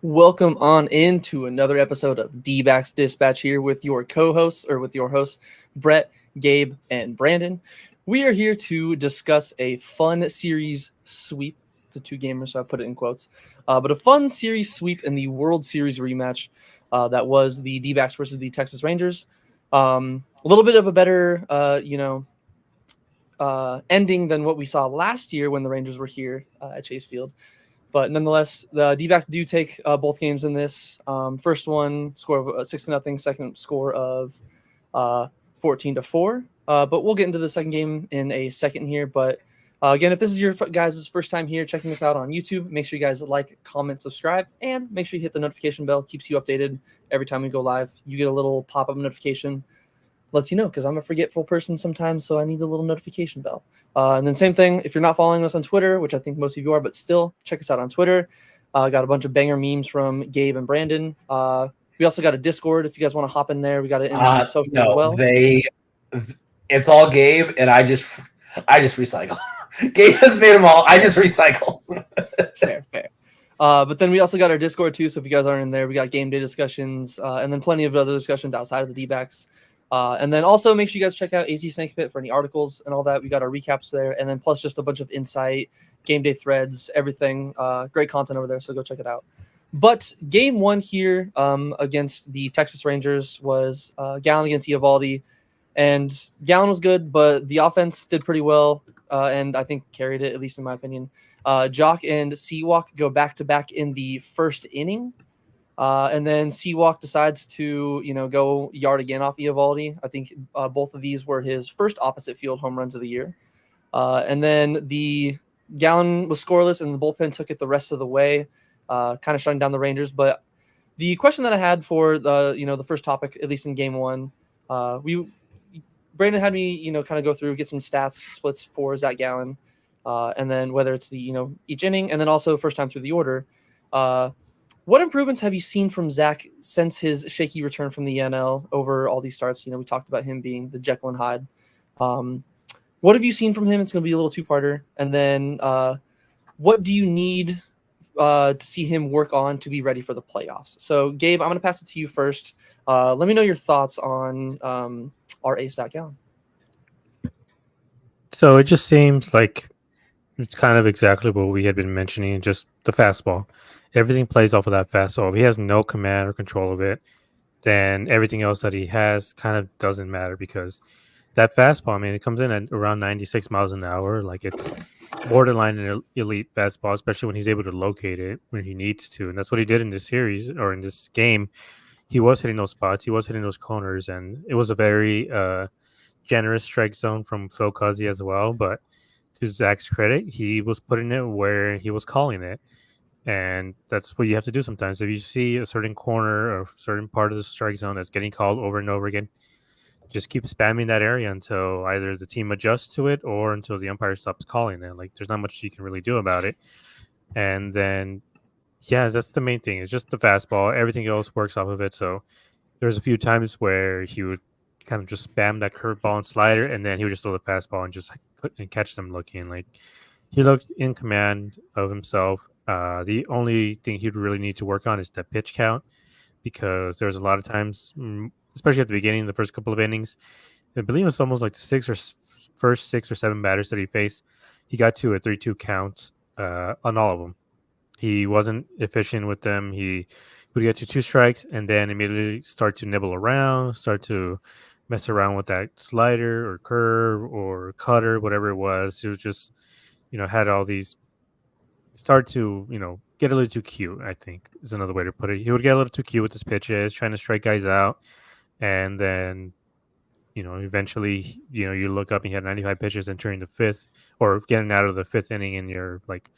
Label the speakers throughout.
Speaker 1: Welcome on into another episode of Dbacks Dispatch here with your co-hosts or with your hosts, Brett, Gabe, and Brandon. We are here to discuss a fun series sweep. It's a two-gamer, so I put it in quotes. But a fun series sweep in the World Series rematch that was the D-backs versus the Texas Rangers. A little bit of a better, ending than what we saw last year when the Rangers were here at Chase Field. But nonetheless, the D-backs do take both games in this. First one, score of 6-0. Second score of 14-4. But we'll get into the second game in a second here. But again, if this is your guys' first time here checking us out on YouTube, make sure you guys like, comment, subscribe, and make sure you hit the notification bell. Keeps you updated every time we go live. You get a little pop-up notification. Lets you know, because I'm a forgetful person sometimes, so I need the little notification bell. And then same thing, if you're not following us on Twitter, which I think most of you are, but still, check us out on Twitter. Got a bunch of banger memes from Gabe and Brandon. We also got a Discord if you guys want to hop in there. We got it in the social as well.
Speaker 2: It's all Gabe, and I just recycle. Gabe has made them all. I just recycle.
Speaker 1: Fair. But then we also got our Discord too, so if you guys aren't in there, we got game day discussions, and then plenty of other discussions outside of the D-backs. And then also make sure you guys check out AZ Snake Pit for any articles and all that. We got our recaps there, and then plus just a bunch of insight, game day threads, everything. Great content over there, so go check it out. But game one here against the Texas Rangers was Gallon against Eovaldi, and Gallon was good, but the offense did pretty well, and I think carried it, at least in my opinion. Jock and Seawalk go back-to-back in the first inning. And then Seawalk decides to, go yard again off Eovaldi. I think both of these were his first opposite field home runs of the year. And then the Gallon was scoreless, and the bullpen took it the rest of the way, kind of shutting down the Rangers. But the question that I had for the first topic, at least in game one, Brandon had me, kind of go through, get some stats, splits for Zach Gallen, and then whether it's the, each inning, and then also first time through the order. What improvements have you seen from Zach since his shaky return from the NL over all these starts? We talked about him being the Jekyll and Hyde. What have you seen from him? It's going to be a little two-parter. And then what do you need to see him work on to be ready for the playoffs? So, Gabe, I'm going to pass it to you first. Let me know your thoughts on our ace, Zach Gallen.
Speaker 3: So it just seems like it's kind of exactly what we had been mentioning, just the fastball. Everything plays off of that fastball. If he has no command or control of it, then everything else that he has kind of doesn't matter, because that fastball, it comes in at around 96 miles an hour. Like, it's borderline an elite fastball, especially when he's able to locate it when he needs to. And that's what he did in this series, or in this game. He was hitting those spots. He was hitting those corners, and it was a very generous strike zone from Phil Cuzzy as well. But to Zach's credit, he was putting it where he was calling it. And that's what you have to do sometimes. If you see a certain corner or a certain part of the strike zone that's getting called over and over again, just keep spamming that area until either the team adjusts to it or until the umpire stops calling it. Like, there's not much you can really do about it. And then, that's the main thing. It's just the fastball. Everything else works off of it. So there's a few times where he would kind of just spam that curveball and slider, and then he would just throw the fastball and just catch them looking. Like, he looked in command of himself. The only thing he'd really need to work on is the pitch count, because there's a lot of times, especially at the beginning, the first couple of innings, I believe it was almost like the first 6 or 7 batters that he faced, he got to a 3-2 count on all of them. He wasn't efficient with them. He would get to 2 strikes and then immediately start to nibble around, start to mess around with that slider or curve or cutter, whatever it was. He was just, had all these, start to, get a little too cute, I think is another way to put it. He would get a little too cute with his pitches, trying to strike guys out. And then, eventually, you look up and he had 95 pitches entering the 5th, or getting out of the 5th inning, and you're like,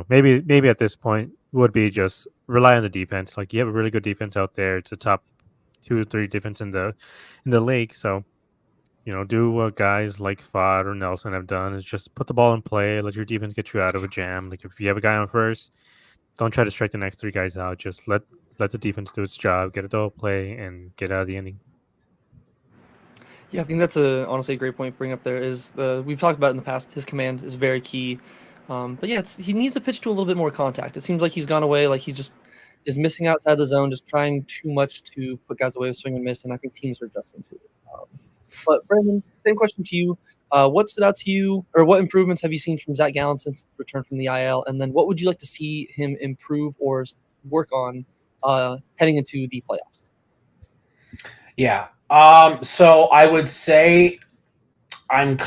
Speaker 3: maybe at this point would be just rely on the defense. Like, you have a really good defense out there. It's a top 2 or 3 defense in the league. So, do what guys like Fod or Nelson have done, is just put the ball in play, let your defense get you out of a jam. Like, if you have a guy on first, don't try to strike the next 3 guys out. Just let the defense do its job, get a double play, and get out of the inning.
Speaker 1: Yeah, I think that's honestly a great point to bring up there. We've talked about it in the past, his command is very key. But he needs to pitch to a little bit more contact. It seems like he's gone away, like he just is missing outside the zone, just trying too much to put guys away with swing and miss, and I think teams are adjusting to it. But Brandon, same question to you. What stood out to you, or what improvements have you seen from Zach Gallen since his return from the IL? And then what would you like to see him improve or work on heading into the playoffs?
Speaker 2: Yeah. So I would say I'm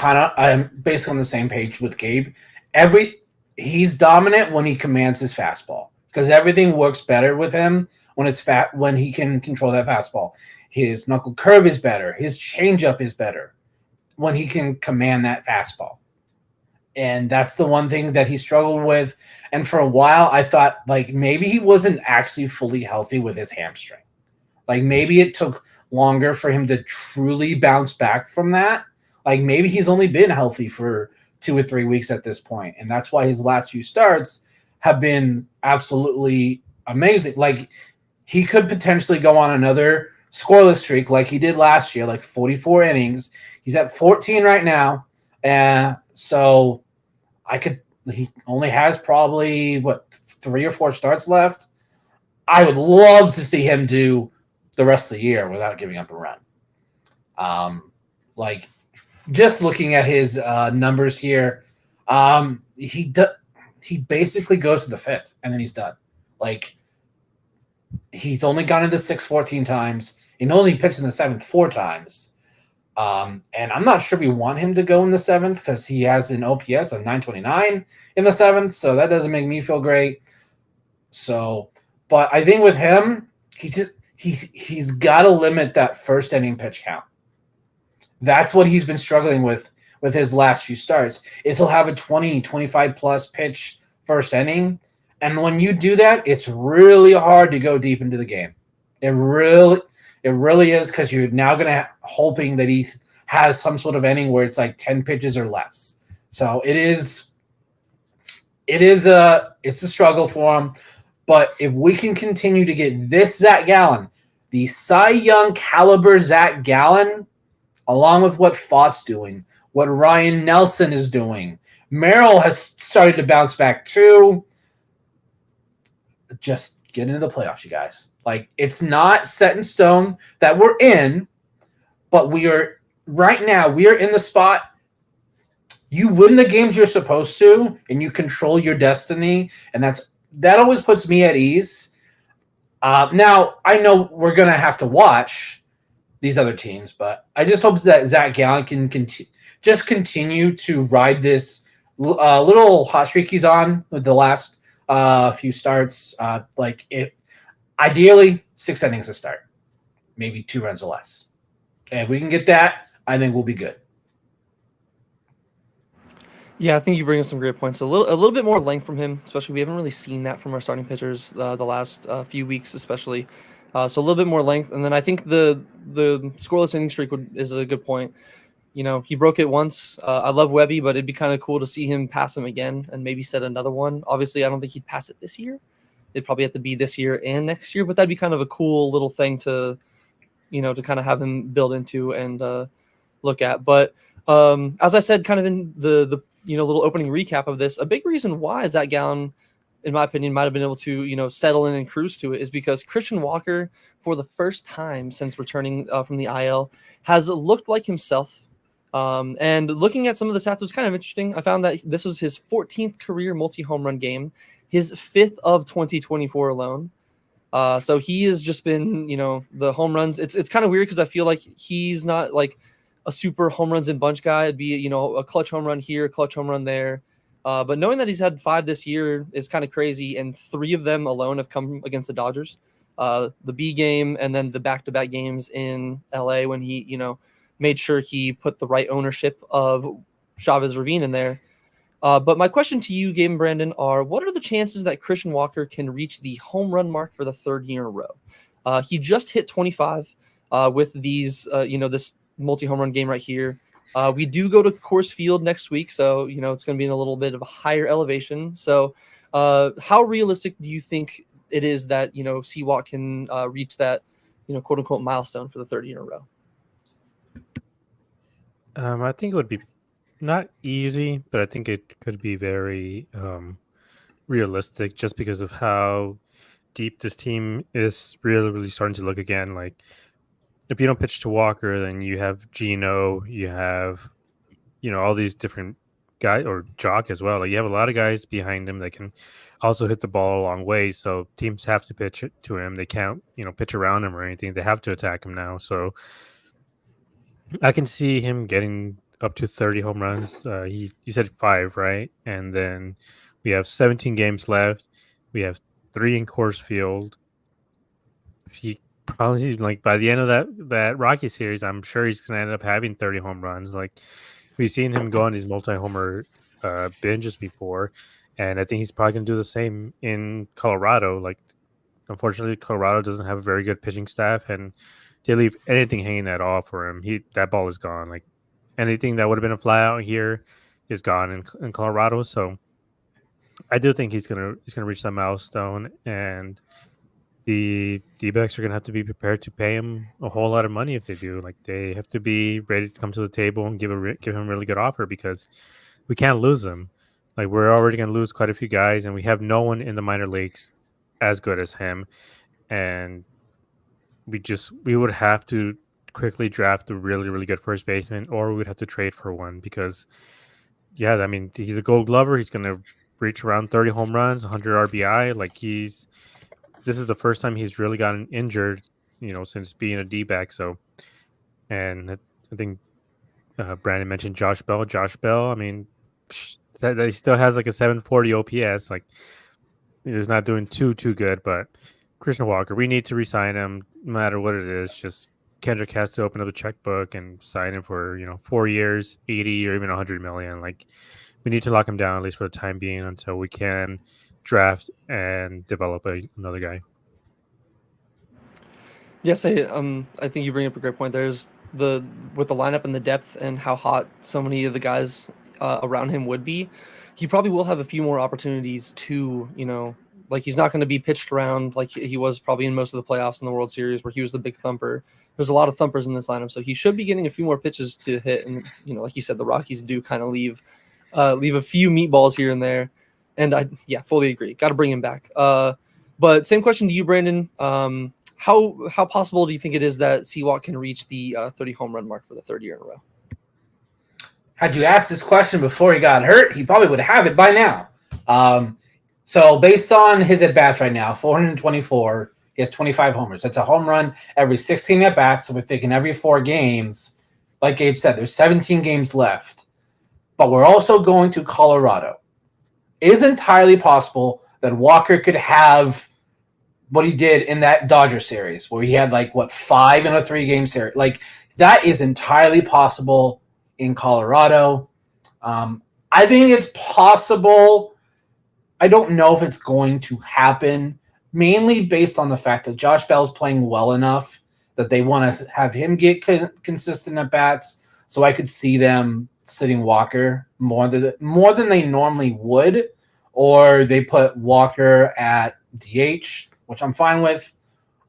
Speaker 2: basically on the same page with Gabe. He's dominant when he commands his fastball because everything works better with him when he can control that fastball. His knuckle curve is better. His changeup is better when he can command that fastball. And that's the one thing that he struggled with. And for a while, I thought like maybe he wasn't actually fully healthy with his hamstring. Like maybe it took longer for him to truly bounce back from that. Like maybe he's only been healthy for 2 or 3 weeks at this point, and that's why his last few starts have been absolutely amazing. Like he could potentially go on another scoreless streak like he did last year, like 44 innings. He's at 14 right now, and so he only has probably 3 or 4 starts left. I would love to see him do the rest of the year without giving up a run. Like just looking at his numbers here, he basically goes to the 5th and then he's done. Like he's only gone into 6 14 times. He only pitched in the 7th 4 times. And I'm not sure we want him to go in the 7th because he has an OPS of 929 in the 7th, so that doesn't make me feel great. So, but I think with him, he's got to limit that first inning pitch count. That's what he's been struggling with his last few starts. Is he'll have a 20, 25 plus pitch first inning, and when you do that, it's really hard to go deep into the game. It really is because you're now going to hoping that he has some sort of inning where it's like 10 pitches or less. So it's a struggle for him. But if we can continue to get this Zach Gallen, the Cy Young caliber Zach Gallen, along with what Fott's doing, what Ryan Nelson is doing, Merrill has started to bounce back too. Just get into the playoffs, you guys. Like, it's not set in stone that we're in, but we are in the spot. You win the games you're supposed to, and you control your destiny, and that always puts me at ease. Now, I know we're going to have to watch these other teams, but I just hope that Zach Gallen can just continue to ride this little hot streak he's on with the last few starts. Ideally 6 innings to start, maybe 2 runs or less. And if we can get that, I think we'll be good.
Speaker 1: Yeah, I think you bring up some great points. A little bit more length from him, especially we haven't really seen that from our starting pitchers the last few weeks, especially. So a little bit more length, and then I think the scoreless inning streak is a good point. You know, he broke it once. I love Webby, but it'd be kind of cool to see him pass him again and maybe set another one. Obviously, I don't think he'd pass it this year. It'd probably have to be this year and next year, but that'd be kind of a cool little thing to kind of have him build into and look at. But as I said, kind of in the little opening recap of this, a big reason why Zach Gallen, in my opinion, might have been able to settle in and cruise to it is because Christian Walker, for the first time since returning from the IL, has looked like himself. And looking at some of the stats was kind of interesting. I found that this was his 14th career multi-home run game, his 5th of 2024 alone. So he has just been, the home runs. It's kind of weird because I feel like he's not like a super home runs in bunch guy. It'd be, a clutch home run here, a clutch home run there. But knowing that he's had 5 this year is kind of crazy, and 3 of them alone have come against the Dodgers. The B game and then the back-to-back games in LA when he, made sure he put the right ownership of Chavez Ravine in there. But my question to you, Gabe and Brandon, are what are the chances that Christian Walker can reach the home run mark for the 3rd year in a row? He just hit 25 with these, this multi-home run game right here. We do go to Coors Field next week, so, it's going to be in a little bit of a higher elevation. So how realistic do you think it is that, C-Walk can reach that, quote-unquote milestone for the 3rd year in a row?
Speaker 3: I think it would be not easy, but I think it could be very realistic just because of how deep this team is really, really starting to look again. Like, if you don't pitch to Walker, then you have Gino, you have, all these different guys, or Jock as well. Like, you have a lot of guys behind him that can also hit the ball a long way. So teams have to pitch it to him. They can't, pitch around him or anything. They have to attack him now. So I can see him getting up to 30 home runs. You said 5, right? And then we have 17 games left. We have 3 in Coors Field. He probably, like, by the end of that Rocky series, I'm sure he's gonna end up having 30 home runs. Like, we've seen him go on these multi-homer binges before, and I think he's probably gonna do the same in Colorado. Like, unfortunately, Colorado doesn't have a very good pitching staff, and they leave anything hanging at all for him. That ball is gone. Like, anything that would have been a fly out here is gone in Colorado. So I do think he's gonna reach that milestone, and the D-backs are gonna have to be prepared to pay him a whole lot of money if they do. Like, they have to be ready to come to the table and give him a really good offer, because we can't lose him. Like, we're already gonna lose quite a few guys, and we have no one in the minor leagues as good as him. And we would have to quickly draft a really, really good first baseman, or we would have to trade for one, because I mean, he's a Gold Glover. He's gonna reach around 30 home runs, 100 RBI. Like, this is the first time he's really gotten injured, since being a D-back. So, and I think Brandon mentioned Josh Bell. Josh Bell, I mean, that he still has like a 740 OPS. Like, he's not doing too good, but Christian Walker, we need to re-sign him no matter what it is. Just Kendrick has to open up a checkbook and sign him for 4 years, 80 or even 100 million. Like, we need to lock him down, at least for the time being, until we can draft and develop another guy.
Speaker 1: Yes, I think you bring up a great point. There's with the lineup and the depth and how hot so many of the guys around him would be. He probably will have a few more opportunities to, like, he's not going to be pitched around like he was probably in most of the playoffs in the World Series, where he was the big thumper. There's a lot of thumpers in this lineup, so he should be getting a few more pitches to hit. And like you said, the Rockies do kind of leave a few meatballs here and there. And I fully agree. Got to bring him back. But same question to you, Brandon. How possible do you think it is that Seawalk can reach the 30 home run mark for the third year in a row?
Speaker 2: Had you asked this question before he got hurt, he probably would have it by now. So based on his at-bats right now, 424, he has 25 homers. That's a home run every 16 at-bats. So we're thinking every 4 games. Like Gabe said, there's 17 games left. But we're also going to Colorado. It is entirely possible that Walker could have what he did in that Dodger series, where he had 5 in a 3-game series. Like, that is entirely possible in Colorado. I think it's possible. I don't know if it's going to happen, mainly based on the fact that Josh Bell's playing well enough that they want to have him get consistent at bats. So I could see them sitting Walker more than they normally would, or they put Walker at DH, which I'm fine with.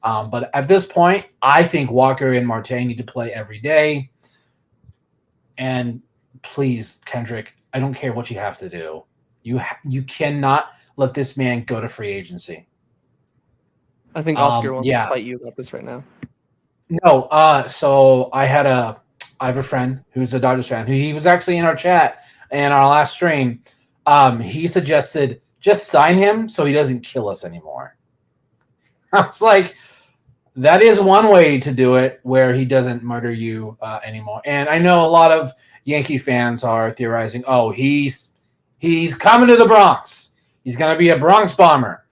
Speaker 2: But at this point, I think Walker and Marte need to play every day. And please, Kendrick, I don't care what you have to do. You cannot let this man go to free agency.
Speaker 1: I think Oscar wants to fight you about this right now.
Speaker 2: No, so I have a friend who's a Dodgers fan. He was actually in our chat in our last stream. He suggested just sign him so he doesn't kill us anymore. I was like, that is one way to do it, where he doesn't murder you anymore. And I know a lot of Yankee fans are theorizing, oh, he's coming to the Bronx. He's going to be a Bronx bomber,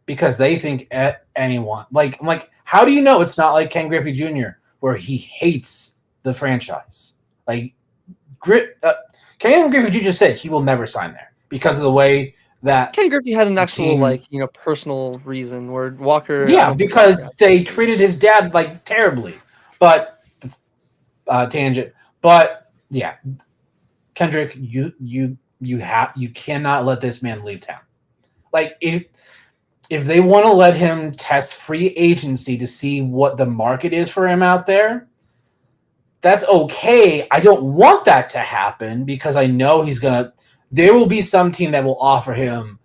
Speaker 2: because they think anyone. I'm like, how do you know it's not like Ken Griffey Jr., where he hates the franchise? Like, Ken Griffey Jr. said he will never sign there because of the way that
Speaker 1: Ken Griffey had an actual personal reason where Walker.
Speaker 2: Yeah, because they treated his dad terribly. But tangent. But yeah, Kendrick, you cannot let this man leave town. Like, if they want to let him test free agency to see what the market is for him out there, that's okay. I don't want that to happen, because I know there will be some team that will offer him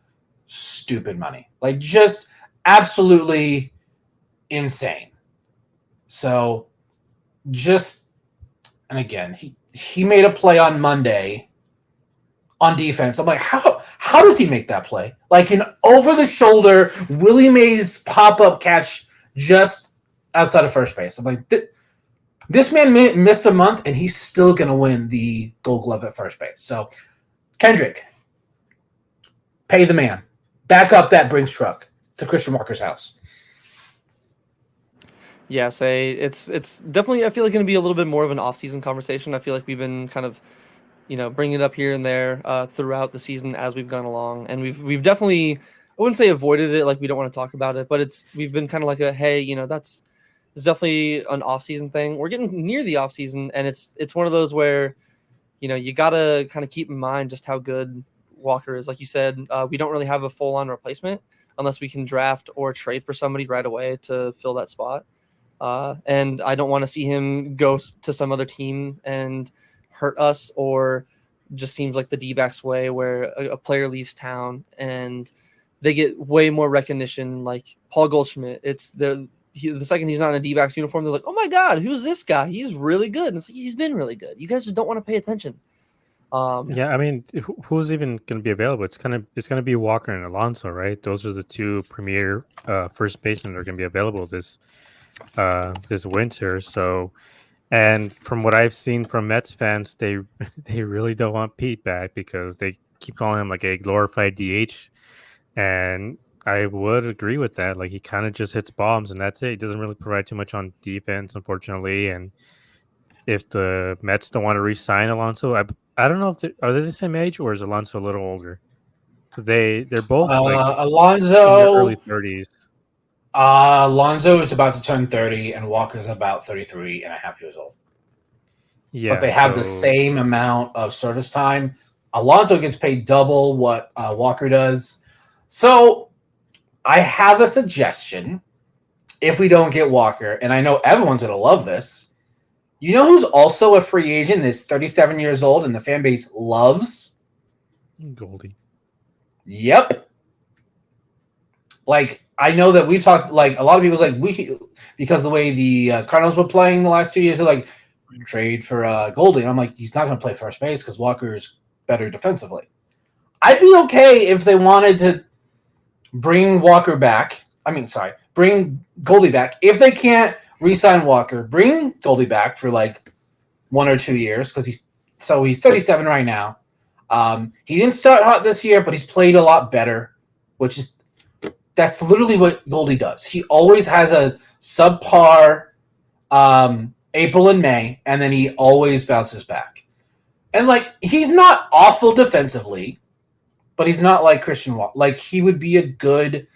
Speaker 2: stupid money. Like, just absolutely insane. So and again, he made a play on Monday on defense. I'm like, how does he make that play? Like an over the shoulder Willie Mays pop up catch just outside of first base. I'm like, this man missed a month and he's still gonna win the Gold Glove at first base. So Kendrick, pay the man. Back up that Brinks truck to Christian Walker's house.
Speaker 1: Yeah, it's definitely, I feel like, going to be a little bit more of an off-season conversation. I feel like we've been kind of, bringing it up here and there throughout the season as we've gone along, and we've definitely, I wouldn't say avoided it, like we don't want to talk about it, but we've been kind of like hey, it's definitely an off-season thing. We're getting near the off-season, and it's one of those where, you gotta kind of keep in mind just how good Walker is. Like you said, we don't really have a full-on replacement unless we can draft or trade for somebody right away to fill that spot. And I don't want to see him go to some other team and hurt us, or just seems like the Dbacks way where a player leaves town and they get way more recognition. Like Paul Goldschmidt, the second he's not in a Dbacks uniform, they're like, oh my God, who's this guy? He's really good. And it's like, he's been really good. You guys just don't want to pay attention.
Speaker 3: Yeah, I mean, who's even going to be available? It's going to be Walker and Alonso, right? Those are the two premier first basemen that are going to be available this winter. So, and from what I've seen from Mets fans, they really don't want Pete back because they keep calling him like a glorified DH, and I would agree with that. Like, he kind of just hits bombs and that's it. He doesn't really provide too much on defense, unfortunately. And if the Mets don't want to re-sign Alonso, I don't know if are they the same age or is Alonso a little older? Because they're both like
Speaker 2: Alonso
Speaker 3: in their early 30s.
Speaker 2: Alonso is about to turn 30 and Walker's about 33 and a half years old.
Speaker 3: Yeah,
Speaker 2: but they have the same amount of service time. Alonso gets paid double what Walker does. So I have a suggestion if we don't get Walker, and I know everyone's going to love this. You know who's also a free agent, is 37 years old, and the fan base loves?
Speaker 3: Goldie.
Speaker 2: Yep. Like, I know that we've talked, like, a lot of people's like, because the way the Cardinals were playing the last 2 years, they're like, trade for Goldie. And I'm like, he's not going to play first base because Walker is better defensively. I'd be okay if they wanted to bring Walker back. Bring Goldie back. If they can't re-sign Walker, bring Goldie back for like 1 or 2 years because he's 37 right now. He didn't start hot this year, but he's played a lot better, that's literally what Goldie does. He always has a subpar April and May, and then he always bounces back. And like, he's not awful defensively, but he's not like Christian Walker. Like, he would be a good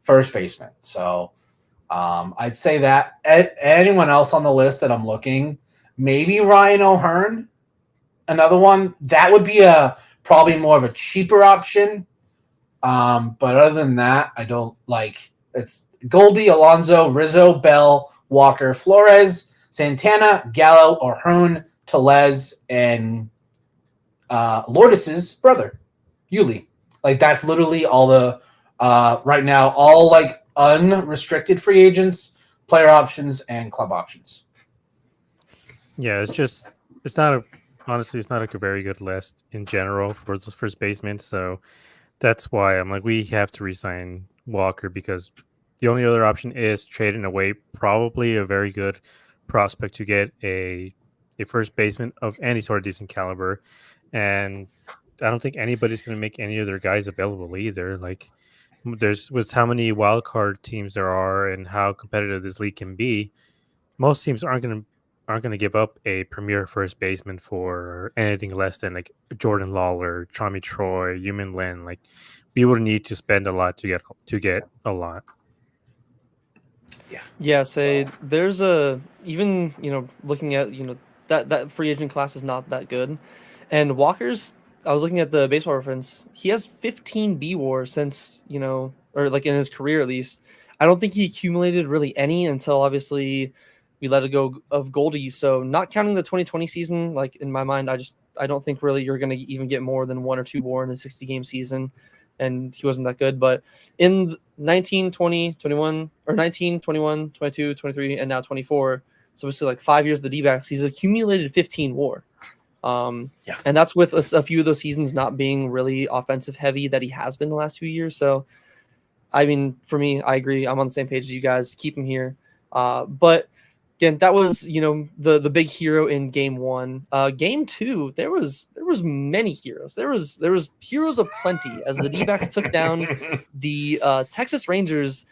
Speaker 2: first baseman. So I'd say that. Anyone else on the list that I'm looking, maybe Ryan O'Hearn, another one. That would be probably more of a cheaper option. But other than that, I don't like. It's Goldie, Alonso, Rizzo, Bell, Walker, Flores, Santana, Gallo, O'Hearn, Tellez, and Lourdes's brother, Yuli. Like, that's literally all the right now, all like unrestricted free agents, player options, and club options.
Speaker 3: Yeah, it's not a very good list in general for those first basemen. So that's why I'm like, we have to re-sign Walker because the only other option is trading away probably a very good prospect to get a first baseman of any sort of decent caliber. And I don't think anybody's going to make any of their guys available either. Like, with how many wild card teams there are and how competitive this league can be, most teams aren't going to give up a premier first baseman for anything less than like Jordan Lawler, Tommy Troy, Yumin Lin. Like, we would need to spend a lot to get a lot.
Speaker 1: Yeah. There's even looking at that free agent class is not that good, and Walker's. I was looking at the Baseball Reference. He has 15 B WAR since or like in his career at least. I don't think he accumulated really any until obviously we let it go of Goldie. So not counting the 2020 season, like in my mind, I don't think really you're going to even get more than 1 or 2 WAR in a 60-game season. and he wasn't that good. But in 19, 20, 21, or 19, 21, 22, 23, and now 24, so basically like 5 years of the D-backs, he's accumulated 15 WAR.
Speaker 2: Yeah.
Speaker 1: And that's with a few of those seasons not being really offensive heavy that he has been the last few years. So, I mean, for me, I agree. I'm on the same page as you guys. Keep him here. But again, that was the big hero in game one. Game two, there was many heroes. There was heroes aplenty as the D-backs took down the Texas Rangers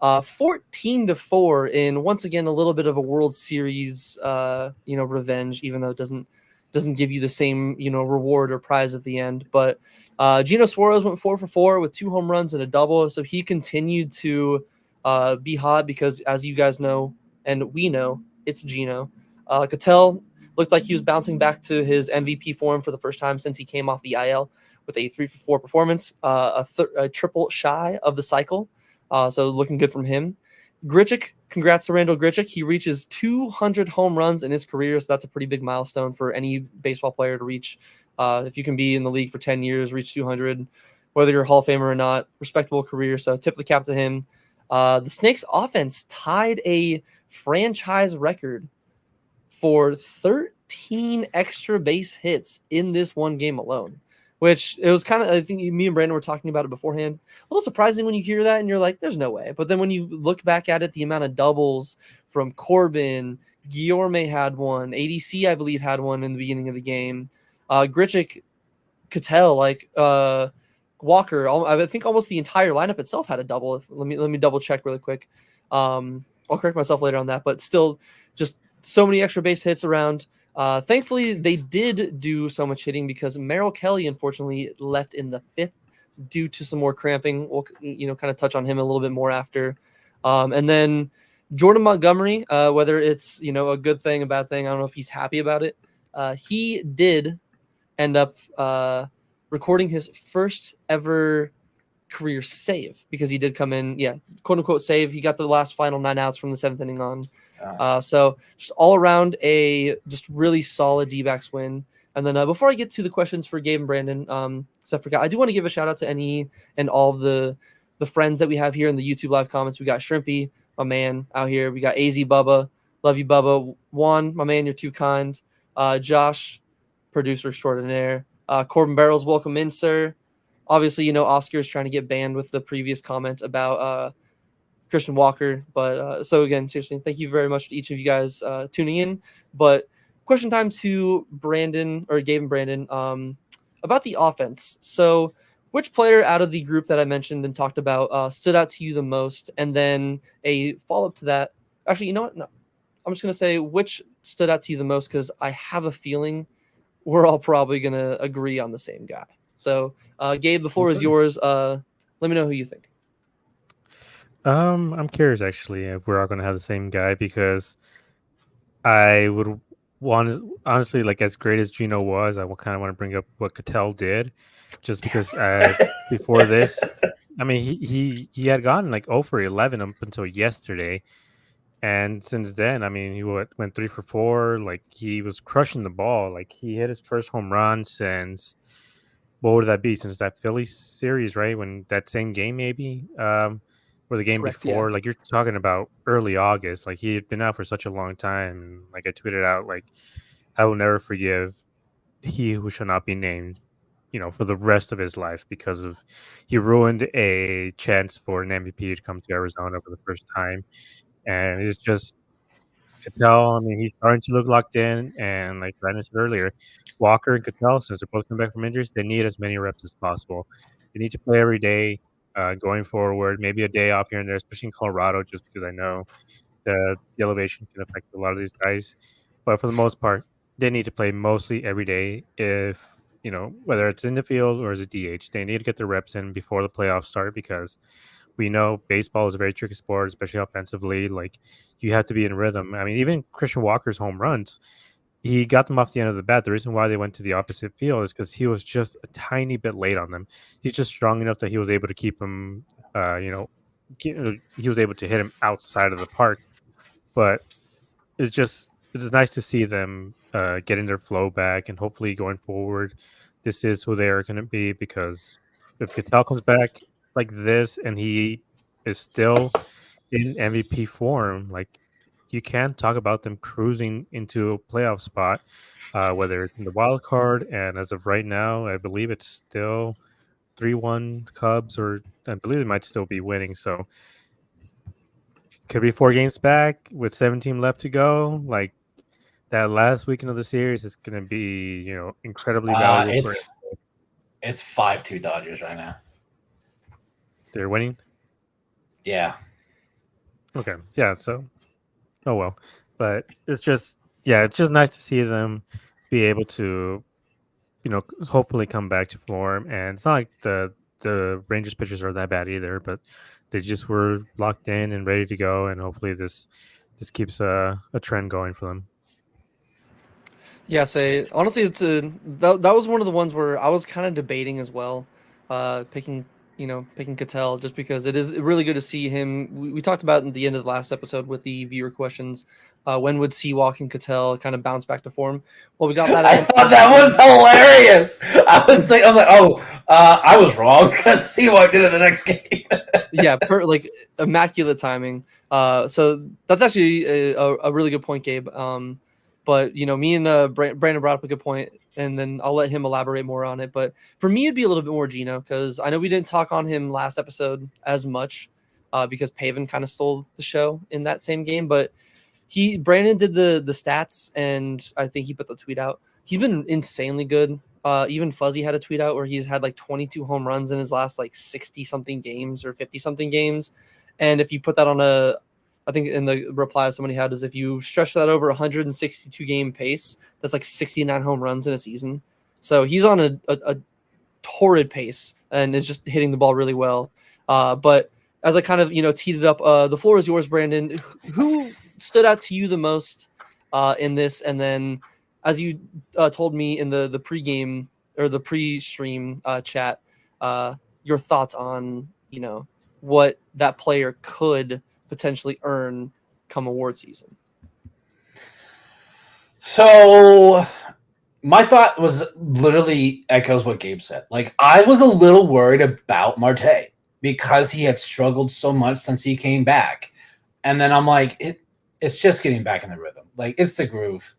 Speaker 1: 14-4 in once again a little bit of a World Series revenge, even though it doesn't give you the same reward or prize at the end. But Gino Suarez went 4 for 4 with 2 home runs and a double, so he continued to be hot because, as you guys know and we know, it's Gino. Cattell looked like he was bouncing back to his MVP form for the first time since he came off the IL with a 3 for 4 performance, a triple shy of the cycle. So looking good from him. Grichuk, congrats to Randall Grichuk. He reaches 200 home runs in his career, so that's a pretty big milestone for any baseball player to reach. If you can be in the league for 10 years, reach 200, whether you're a Hall of Famer or not, respectable career. So tip the cap to him. The Snakes offense tied a franchise record for 13 extra base hits in this one game alone, which it was kind of, I think me and Brandon were talking about it beforehand. A little surprising when you hear that and you're like, there's no way. But then when you look back at it, the amount of doubles from Corbin, Guillorme had one, ADC, I believe, had one in the beginning of the game. Grichuk, Cattell, Walker, I think almost the entire lineup itself had a double. Let me double check really quick. I'll correct myself later on that, but still just so many extra base hits around. Thankfully, they did do so much hitting because Merrill Kelly, unfortunately, left in the 5th due to some more cramping. We'll kind of touch on him a little bit more after. And then Jordan Montgomery, whether it's a good thing, a bad thing, I don't know if he's happy about it. He did end up recording his first ever career save because he did come in, quote unquote save. He got the last final 9 outs from the 7th inning on. So just all around a just really solid D-backs win. And then before I get to the questions for Gabe and Brandon, I forgot, I do want to give a shout out to any and all of the friends that we have here in the YouTube live comments. We got Shrimpy, my man out here. We got AZ Bubba. Love you, Bubba. Juan, my man, you're too kind. Josh, producer extraordinaire. Corbin Barrels, welcome in, sir. Obviously, Oscar is trying to get banned with the previous comment about Christian Walker. But so again, seriously, thank you very much to each of you guys tuning in. But question time to Brandon or Gabe and Brandon about the offense. So which player out of the group that I mentioned and talked about stood out to you the most? And then a follow-up to that. Actually, you know what? No, I'm just going to say which stood out to you the most because I have a feeling we're all probably going to agree on the same guy. So, Gabe, the floor is yours. Let me know who you think.
Speaker 3: I'm curious actually if we're all going to have the same guy because I would want honestly, like as great as Gino was, I kind of want to bring up what Cattell did, just because before this, I mean he had gotten like 0 for 11 up until yesterday, and since then, I mean he went 3 for 4. Like he was crushing the ball. Like he hit his first home run since what would that be? Since that Phillies series, right? When that same game maybe. Or the game
Speaker 1: Correct,
Speaker 3: before,
Speaker 1: yeah.
Speaker 3: like you're talking about early August, like he had been out for such a long time. Like I tweeted out, like I will never forgive he who shall not be named, for the rest of his life because of he ruined a chance for an MVP to come to Arizona for the first time, and it's just Cattell. I mean, he's starting to look locked in, and like Brandon said earlier, Walker and Cattell, since they're both coming back from injuries, they need as many reps as possible. They need to play every day. Going forward, maybe a day off here and there, especially in Colorado, just because I know the elevation can affect a lot of these guys. But for the most part, they need to play mostly every day. If whether it's in the field or as a DH, they need to get their reps in before the playoffs start because we know baseball is a very tricky sport, especially offensively. Like you have to be in rhythm. I mean, even Christian Walker's home runs, he got them off the end of the bat. The reason why they went to the opposite field is because he was just a tiny bit late on them. He's just strong enough that he was able to keep him, he was able to hit him outside of the park. But it's nice to see them getting their flow back, and hopefully going forward, this is who they are going to be because if Cattell comes back like this and he is still in MVP form, like you can talk about them cruising into a playoff spot, whether it's in the wild card. And as of right now, I believe it's still 3-1 Cubs, or I believe it might still be winning. So could be 4 games back with 17 left to go. Like that last weekend of the series is going to be, incredibly valuable for him.
Speaker 2: It's 5-2 Dodgers right now.
Speaker 3: They're winning.
Speaker 2: Yeah.
Speaker 3: Okay. Yeah. So, oh well, but it's just nice to see them be able to, hopefully come back to form. And it's not like the Rangers pitchers are that bad either, but they just were locked in and ready to go. And hopefully this keeps a trend going for them.
Speaker 1: Yeah, honestly, that was one of the ones where I was kind of debating as well, picking Cattell, just because it is really good to see him. We talked about in the end of the last episode with the viewer questions, when would Seawalk and Cattell kind of bounce back to form? Well, we got that.
Speaker 2: I thought that was hilarious. I was like, I was wrong because Seawalk did it the next game.
Speaker 1: Yeah, immaculate timing. So that's actually a really good point, Gabe. But me and Brandon brought up a good point, and then I'll let him elaborate more on it. But for me, it'd be a little bit more Gino, because I know we didn't talk on him last episode as much, because Paven kind of stole the show in that same game. But Brandon did the stats, and I think he put the tweet out. He's been insanely good. Even Fuzzy had a tweet out where he's had like 22 home runs in his last like 60 something games or 50 something games. And if you put that on I think in the reply somebody had is if you stretch that over 162 game pace, that's like 69 home runs in a season. So he's on a torrid pace and is just hitting the ball really well. But as I kind of, teed it up, the floor is yours, Brandon. Who stood out to you the most in this? And then as you told me in the pregame or the pre-stream chat, your thoughts on, what that player could potentially earn come award season.
Speaker 2: So my thought was literally echoes what Gabe said. Like, I was a little worried about Marte because he had struggled so much since he came back. And then I'm like, it's just getting back in the rhythm. Like, it's the groove.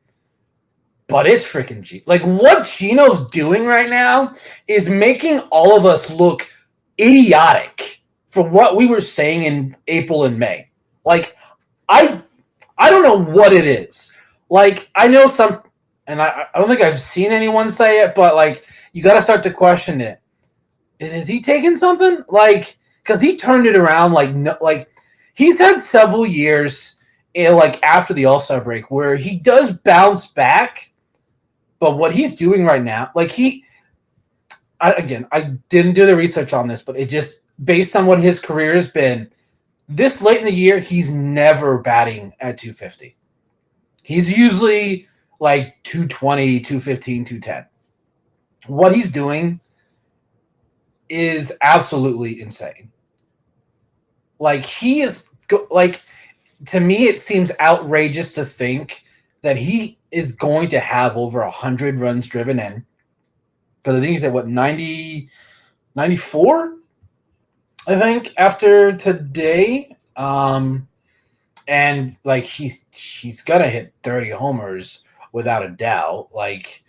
Speaker 2: But it's freaking G. Like, what Gino's doing right now is making all of us look idiotic for what we were saying in April and May. Like, I don't know what it is. Like, I know some, and I don't think I've seen anyone say it, but, like, you got to start to question it. Is he taking something? Like, because he turned it around, he's had several years, after the All-Star break, where he does bounce back, but what he's doing right now, I didn't do the research on this, but it just, based on what his career has been, this late in the year, he's never batting at 250. He's usually like 220, 215, 210. What he's doing is absolutely insane. Like, he is, to me, it seems outrageous to think that he is going to have over 100 runs driven in. Because I think he's at, 94? I think after today, and he's gonna hit 30 homers without a doubt. Where is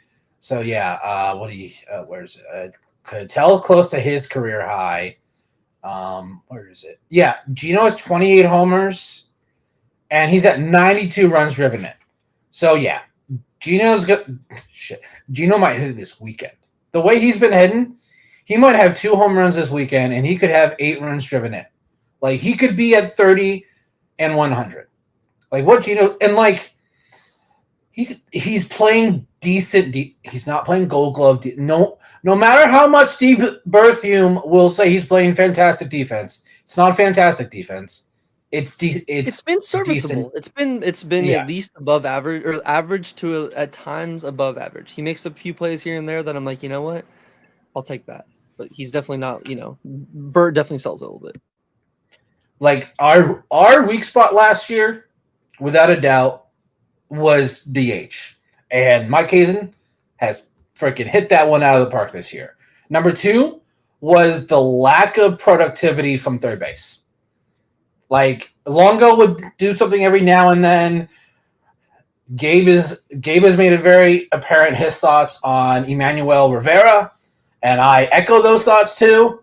Speaker 2: it? Cattell's close to his career high. Where is it? Yeah, Gino has 28 homers, and he's at 92 runs driven in. So yeah, Gino's good. Shit, Gino might hit it this weekend. The way he's been hitting, he might have 2 home runs this weekend, and he could have 8 runs driven in. Like, he could be at 30 and 100. Like, what Gino, and he's playing decent. He's not playing Gold Glove. No matter how much Steve Berthium will say he's playing fantastic defense, it's not fantastic defense. It's
Speaker 1: been serviceable.
Speaker 2: Decent.
Speaker 1: It's been at least above average, or average to at times above average. He makes a few plays here and there that I'm like, you know what, I'll take that. But he's definitely not. Bert definitely sells a little bit.
Speaker 2: Like, our weak spot last year, without a doubt, was DH, and Mike Hazen has freaking hit that one out of the park this year. Number 2, was the lack of productivity from third base. Like Longo would do something every now and then. Gabe has made it very apparent his thoughts on Emmanuel Rivera, and I echo those thoughts too.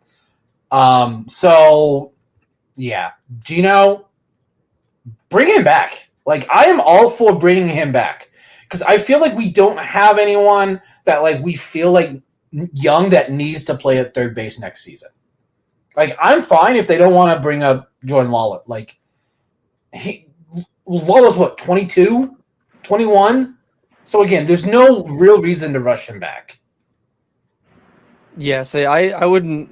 Speaker 2: So yeah, Gino, bring him back. Like I am all for bringing him back because I feel like we don't have anyone that like we feel like young that needs to play at third base next season. Like I'm fine if they don't want to bring up Jordan Lawler. Like Lawler's what 22, 21. So again, there's no real reason to rush him back.
Speaker 1: Yeah, I wouldn't.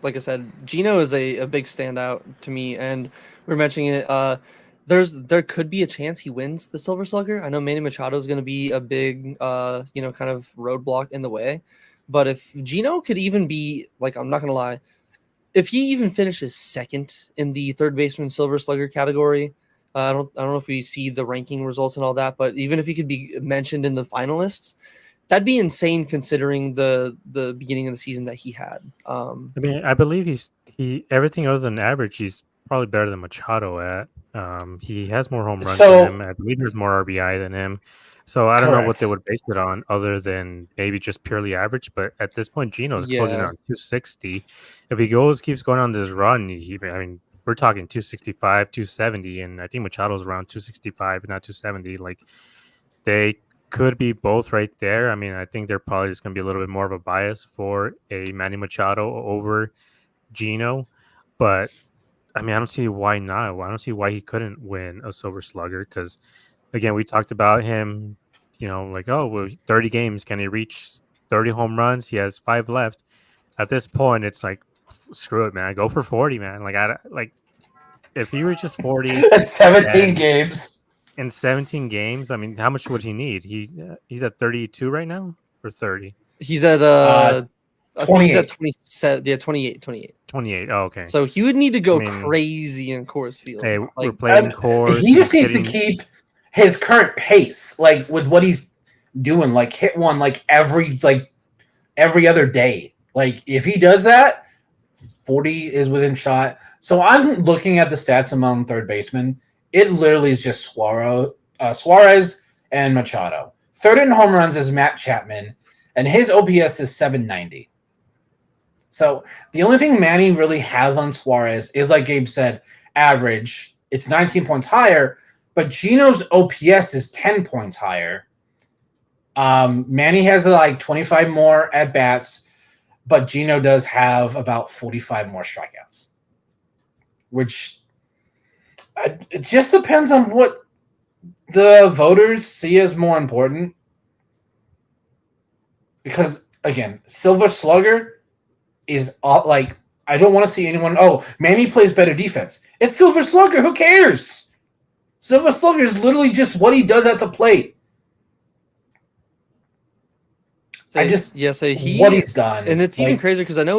Speaker 1: Like I said, Gino is a big standout to me, and we're mentioning it. There could be a chance he wins the Silver Slugger. I know Manny Machado is going to be a big, kind of roadblock in the way. But if Gino could even be, like, I'm not going to lie, if he even finishes second in the third baseman Silver Slugger category, I don't know if we see the ranking results and all that, but even if he could be mentioned in the finalists, that'd be insane considering the beginning of the season that he had.
Speaker 3: I mean, I believe he everything other than average, he's probably better than Machado at. He has more home runs than him. I believe there's more RBI than him. So I don't know what they would base it on other than maybe just purely average. But at this point, Gino's closing on 260. If he keeps going on this run, we're talking 265, 270, and I think Machado's around 265, not 270. Like they could be both right there. I mean, I think they're probably just going to be a little bit more of a bias for a Manny Machado over Gino. But I mean, I don't see why not. I don't see why he couldn't win a Silver Slugger because, again, we talked about him, 30 games. Can he reach 30 home runs? He has 5 left. At this point, it's like, screw it, man. Go for 40, man. If he reaches 40.
Speaker 2: That's 17 games.
Speaker 3: In 17 games, I mean, how much would he need? He's at 32 right now or 30?
Speaker 1: He's at I think he's at 27. Yeah, 28.
Speaker 3: 28. Oh, okay.
Speaker 1: So he would need to go crazy in Coors Field.
Speaker 3: Hey, we're playing Coors.
Speaker 2: He just needs to keep his current pace, like with what he's doing, like hit one every other day. Like if he does that, 40 is within shot. So I'm looking at the stats among third basemen. It literally is just Suarez and Machado. Third in home runs is Matt Chapman, and his OPS is 790. So the only thing Manny really has on Suarez is, like Gabe said, average. It's 19 points higher, but Gino's OPS is 10 points higher. Manny has 25 more at bats, but Gino does have about 45 more strikeouts, which it just depends on what the voters see as more important. Because, again, Silver Slugger is I don't want to see anyone, Manny plays better defense. It's Silver Slugger. Who cares? Silver Slugger is literally just what he does at the plate. What he's done.
Speaker 1: And it's even crazier because I know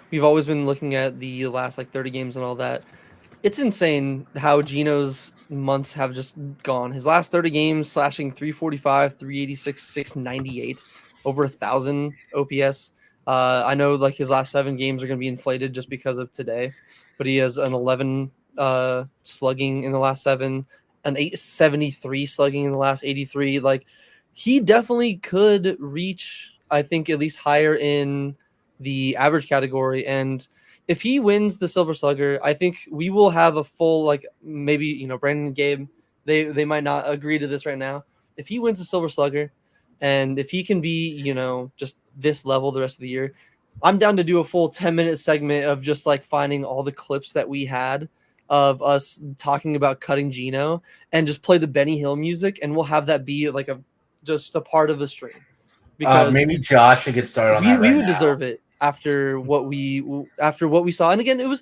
Speaker 1: we've always been looking at the last 30 games and all that. It's insane how Gino's months have just gone. His last 30 games slashing 345, 386, 698, over 1,000 OPS. I know his last 7 games are going to be inflated just because of today, but he has an 11 slugging in the last 7, an 873 slugging in the last 83. He definitely could reach, I think, at least higher in the average category. And if he wins the Silver Slugger, I think we will have a full, maybe, Brandon and Gabe, they might not agree to this right now. If he wins the Silver Slugger and if he can be, just this level the rest of the year, I'm down to do a full 10-minute segment of just finding all the clips that we had of us talking about cutting Gino and just play the Benny Hill music. And we'll have that be just a part of the stream. Because
Speaker 2: maybe Josh should get started on that.
Speaker 1: We would deserve it. After what we saw, and again, it was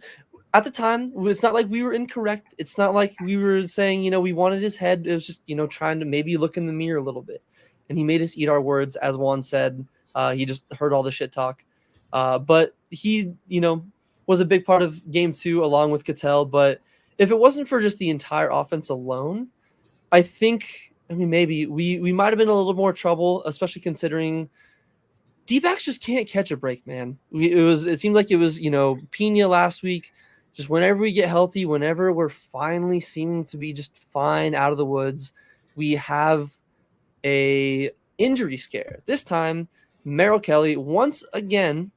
Speaker 1: at the time. It's not like we were incorrect. It's not like we were saying we wanted his head. It was just trying to maybe look in the mirror a little bit, and he made us eat our words. As Juan said, he just heard all the shit talk, but he was a big part of Game 2 along with Cattell. But if it wasn't for just the entire offense alone, I think maybe we might have been in a little more trouble, especially considering Dbacks just can't catch a break, man. It seemed like it was, Pena last week. Just whenever we get healthy, whenever we're finally seeming to be just fine out of the woods, we have a injury scare. This time, Merrill Kelly once again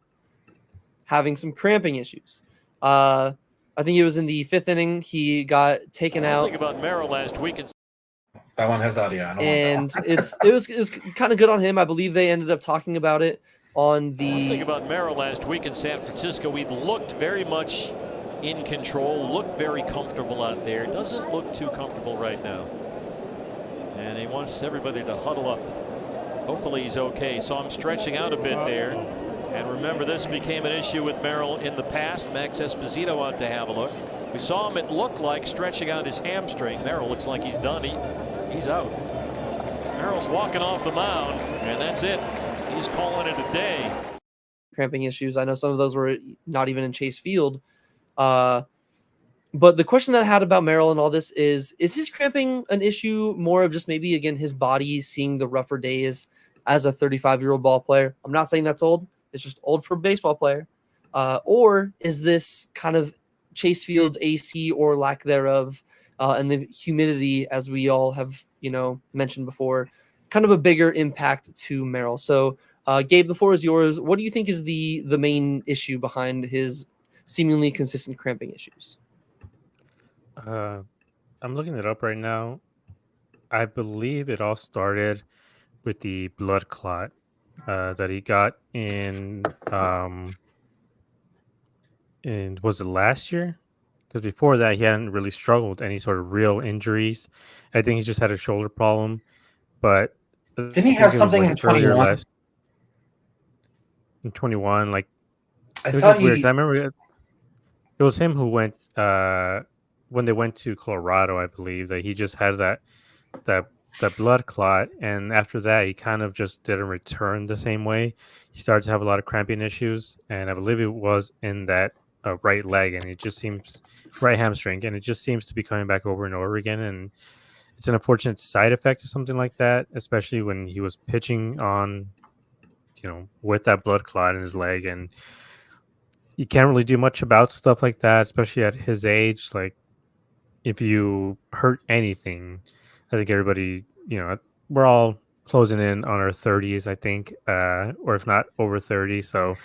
Speaker 1: having some cramping issues. I think it was in the 5th inning he got taken out.
Speaker 4: Think about Merrill last week and
Speaker 2: That one has audio. I don't
Speaker 1: and
Speaker 2: want
Speaker 1: it was kind of good on him. I believe they ended up talking about it on the.
Speaker 4: Think about Merrill last week in San Francisco. We looked very much in control, looked very comfortable out there. Doesn't look too comfortable right now. And he wants everybody to huddle up. Hopefully he's okay. Saw him stretching out a bit there. And remember, this became an issue with Merrill in the past. Max Esposito out to have a look. We saw him, it looked like, stretching out his hamstring. Merrill looks like he's done. He's out. Merrill's walking off the mound, and that's it. He's calling it a day.
Speaker 1: Cramping issues. I know some of those were not even in Chase Field. But the question that I had about Merrill and all this is his cramping an issue more of just maybe, again, his body seeing the rougher days as a 35-year-old ball player? I'm not saying that's old. It's just old for a baseball player. Or is this kind of Chase Field's AC or lack thereof and the humidity, as we all have, mentioned before, kind of a bigger impact to Merrill? So, Gabe, the floor is yours. What do you think is the main issue behind his seemingly consistent cramping issues?
Speaker 3: I'm looking it up right now. I believe it all started with the blood clot that he got in was it last year? Because before that, he hadn't really struggled with any sort of real injuries. I think he just had a shoulder problem. But
Speaker 2: Didn't he have something in 21?
Speaker 3: In 21, like
Speaker 2: I
Speaker 3: it was
Speaker 2: thought
Speaker 3: just weird. I remember it was him who went when they went to Colorado, I believe, that he just had that blood clot, and after that he kind of just didn't return the same way. He started to have a lot of cramping issues, and I believe it was in that right leg, and it just seems right hamstring, and it just seems to be coming back over and over again, and it's an unfortunate side effect of something like that, especially when he was pitching on, with that blood clot in his leg, and you can't really do much about stuff like that, especially at his age. Like, if you hurt anything, I think everybody, we're all closing in on our 30s, I think, or if not over 30. So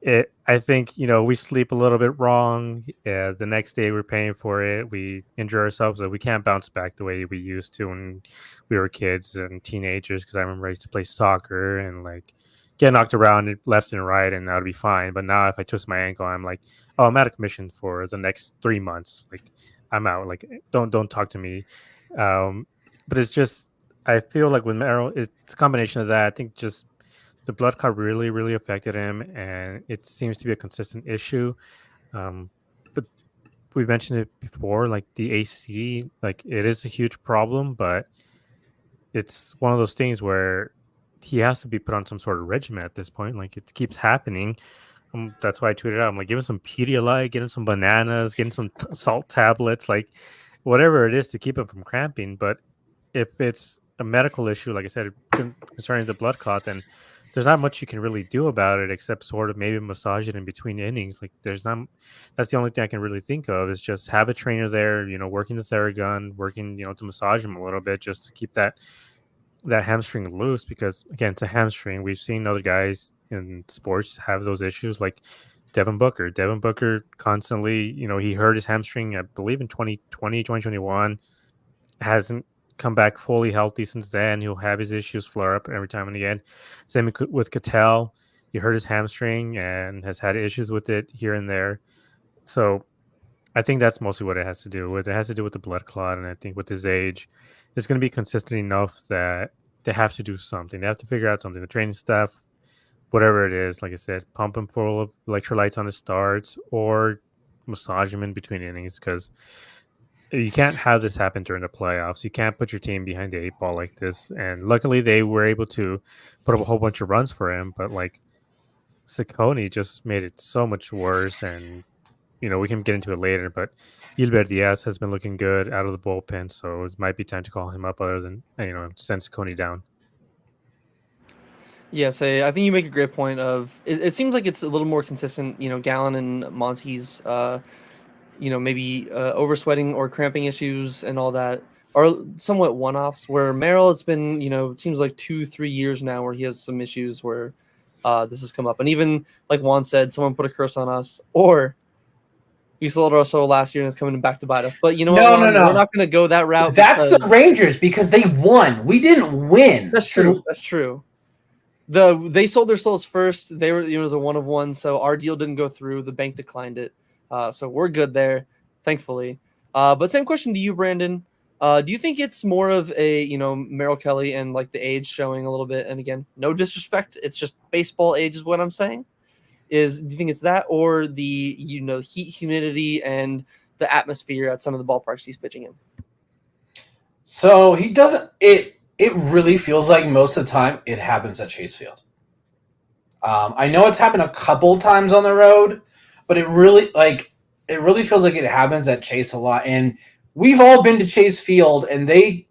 Speaker 3: I think, we sleep a little bit wrong. The next day we're paying for it. We injure ourselves. So we can't bounce back the way we used to when we were kids and teenagers. Because I remember I used to play soccer and like get knocked around left and right, and that would be fine. But now if I twist my ankle, I'm like, oh, I'm out of commission for the next 3 months. Like, I'm out. Like, don't talk to me. But it's just, I feel like with Merrill, it's a combination of that. I think just the blood clot really, really affected him, and it seems to be a consistent issue. But we've mentioned it before, like the AC, like it is a huge problem, but it's one of those things where he has to be put on some sort of regimen at this point. Like, it keeps happening. That's why I tweeted out, I'm like, give him some Pedialyte, get him some bananas, get him some salt tablets, like whatever it is to keep him from cramping. But if it's a medical issue, like I said, concerning the blood clot, then there's not much you can really do about it except sort of maybe massage it in between innings. Like, that's the only thing I can really think of is just have a trainer there, working the Theragun, working, to massage him a little bit just to keep that hamstring loose, because again, it's a hamstring. We've seen other guys in sports have those issues, like Devin Booker. Devin Booker constantly, he hurt his hamstring, I believe in 2020, 2021, hasn't come back fully healthy since then. He'll have his issues flare up every time and again. Same with Cattell. He hurt his hamstring and has had issues with it here and there. So I think that's mostly what it has to do with. It has to do with the blood clot, and I think with his age, it's going to be consistent enough that they have to do something. They have to figure out something. The training staff, whatever it is, like I said, pump him full of electrolytes on his starts or massage him in between innings, because you can't have this happen during the playoffs. You can't put your team behind the 8 ball like this. And luckily, they were able to put up a whole bunch of runs for him. But like, Ciccone just made it so much worse. And we can get into it later. But Gilbert Diaz has been looking good out of the bullpen, so it might be time to call him up, other than send Ciccone down.
Speaker 1: Yes, I think you make a great point of it seems like it's a little more consistent, Gallon and Monty's maybe oversweating or cramping issues and all that are somewhat one-offs, where Merrill, it's been, it seems like 2-3 years now where he has some issues where this has come up. And even like Juan said, someone put a curse on us, or we sold our soul last year and it's coming back to bite us. But you know what,
Speaker 2: No,
Speaker 1: Juan?
Speaker 2: no.
Speaker 1: We're not going to go that route.
Speaker 2: That's the
Speaker 1: Because
Speaker 2: Rangers because they won. We didn't win.
Speaker 1: That's true. That's true. They sold their souls first. They were, it was a 1 of 1, so our deal didn't go through. The bank declined it, so we're good there, thankfully. But same question to you, Brandon. Do you think it's more of a Merrill Kelly and like the age showing a little bit? And again, no disrespect, it's just baseball age is what I'm saying. Do you think it's that, or the heat, humidity, and the atmosphere at some of the ballparks he's pitching in?
Speaker 2: So he doesn't. It really feels like most of the time it happens at Chase Field. I know it's happened a couple times on the road, but it really feels like it happens at Chase a lot. And we've all been to Chase Field, and they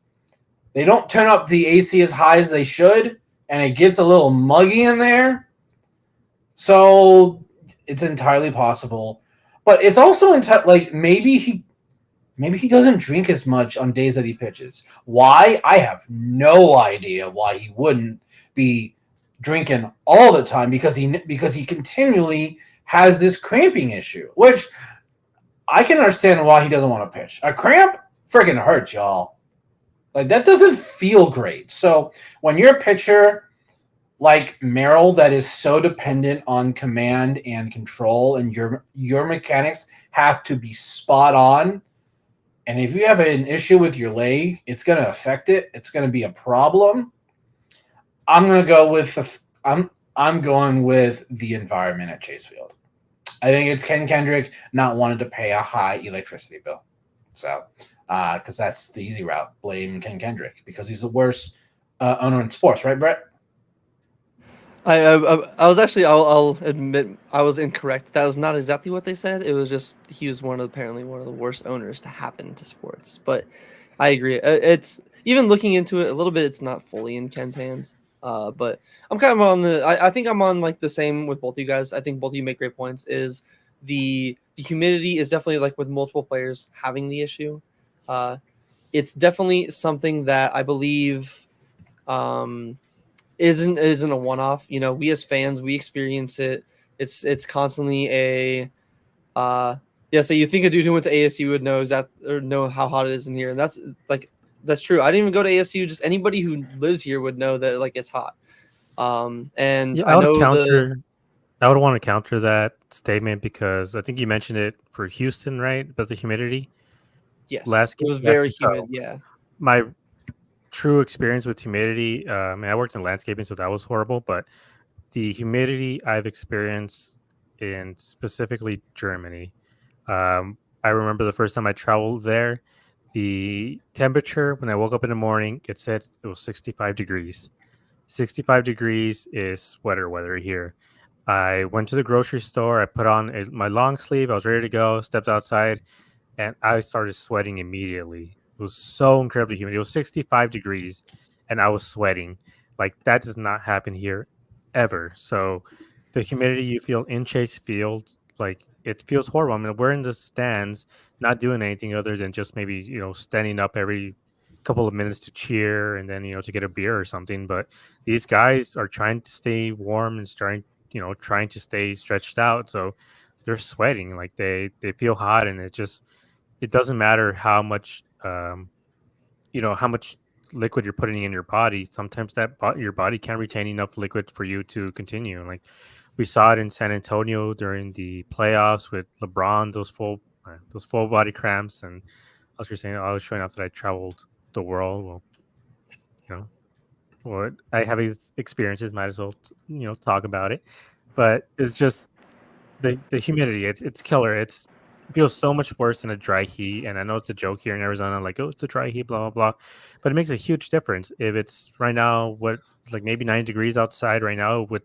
Speaker 2: don't turn up the AC as high as they should, and it gets a little muggy in there. So it's entirely possible, but it's also maybe he doesn't drink as much on days that he pitches. Why? I have no idea why he wouldn't be drinking all the time because he continually has this cramping issue, which I can understand why he doesn't want to pitch. A cramp freaking hurts, y'all. Like, that doesn't feel great. So when you're a pitcher like Merrill that is so dependent on command and control, and your mechanics have to be spot on, and if you have an issue with your leg, it's going to affect it. It's going to be a problem. I'm going to go with I'm going with the environment at Chase Field. I think it's Ken Kendrick not wanting to pay a high electricity bill. So, because that's the easy route. Blame Ken Kendrick because he's the worst owner in sports, right, Brett?
Speaker 1: I was actually, I'll admit I was incorrect. That was not exactly what they said. It was just he was apparently one of the worst owners to happen to sports. But I agree. It's even looking into it a little bit. It's not fully in Ken's hands. But I'm kind of on I think I'm on like the same with both of you guys. I think both of you make great points. Is the humidity is definitely like with multiple players having the issue. It's definitely something that I believe isn't a one-off. We as fans, we experience it. It's constantly a so you think a dude who went to ASU would know how hot it is in here, and that's true. I didn't even go to ASU. Just anybody who lives here would know that like it's hot. And
Speaker 3: Yeah,
Speaker 1: I know
Speaker 3: I would want to counter that statement because I think you mentioned it for Houston, right? About the humidity.
Speaker 1: yes,
Speaker 3: Last
Speaker 1: it was
Speaker 3: game,
Speaker 1: very
Speaker 3: so
Speaker 1: humid. Yeah.
Speaker 3: my true experience with humidity, I worked in landscaping, so that was horrible. But the humidity I've experienced in specifically Germany, I remember the first time I traveled there, the temperature when I woke up in the morning, it said it was 65 degrees. 65 degrees is sweater weather here. I went to the grocery store. I put on my long sleeve. I was ready to go. Stepped outside, and I started sweating immediately. It was so incredibly humid. It was 65 degrees, and I was sweating. Like, that does not happen here ever. So the humidity you feel in Chase Field, like, it feels horrible. I mean, we're in the stands, not doing anything other than just maybe standing up every couple of minutes to cheer and then to get a beer or something. But these guys are trying to stay warm and trying to stay stretched out. So they're sweating, like they feel hot, and it doesn't matter how much how much liquid you're putting in your body. Sometimes your body can't retain enough liquid for you to continue. Like, we saw it in San Antonio during the playoffs with LeBron, those full body cramps. And I was showing off that I traveled the world. Well, what I have experiences, might as well talk about it. But it's just the humidity. It's killer. It feels so much worse than a dry heat. And I know it's a joke here in Arizona, like, oh, it's a dry heat, blah blah blah. But it makes a huge difference if it's right now like maybe 90 degrees outside right now with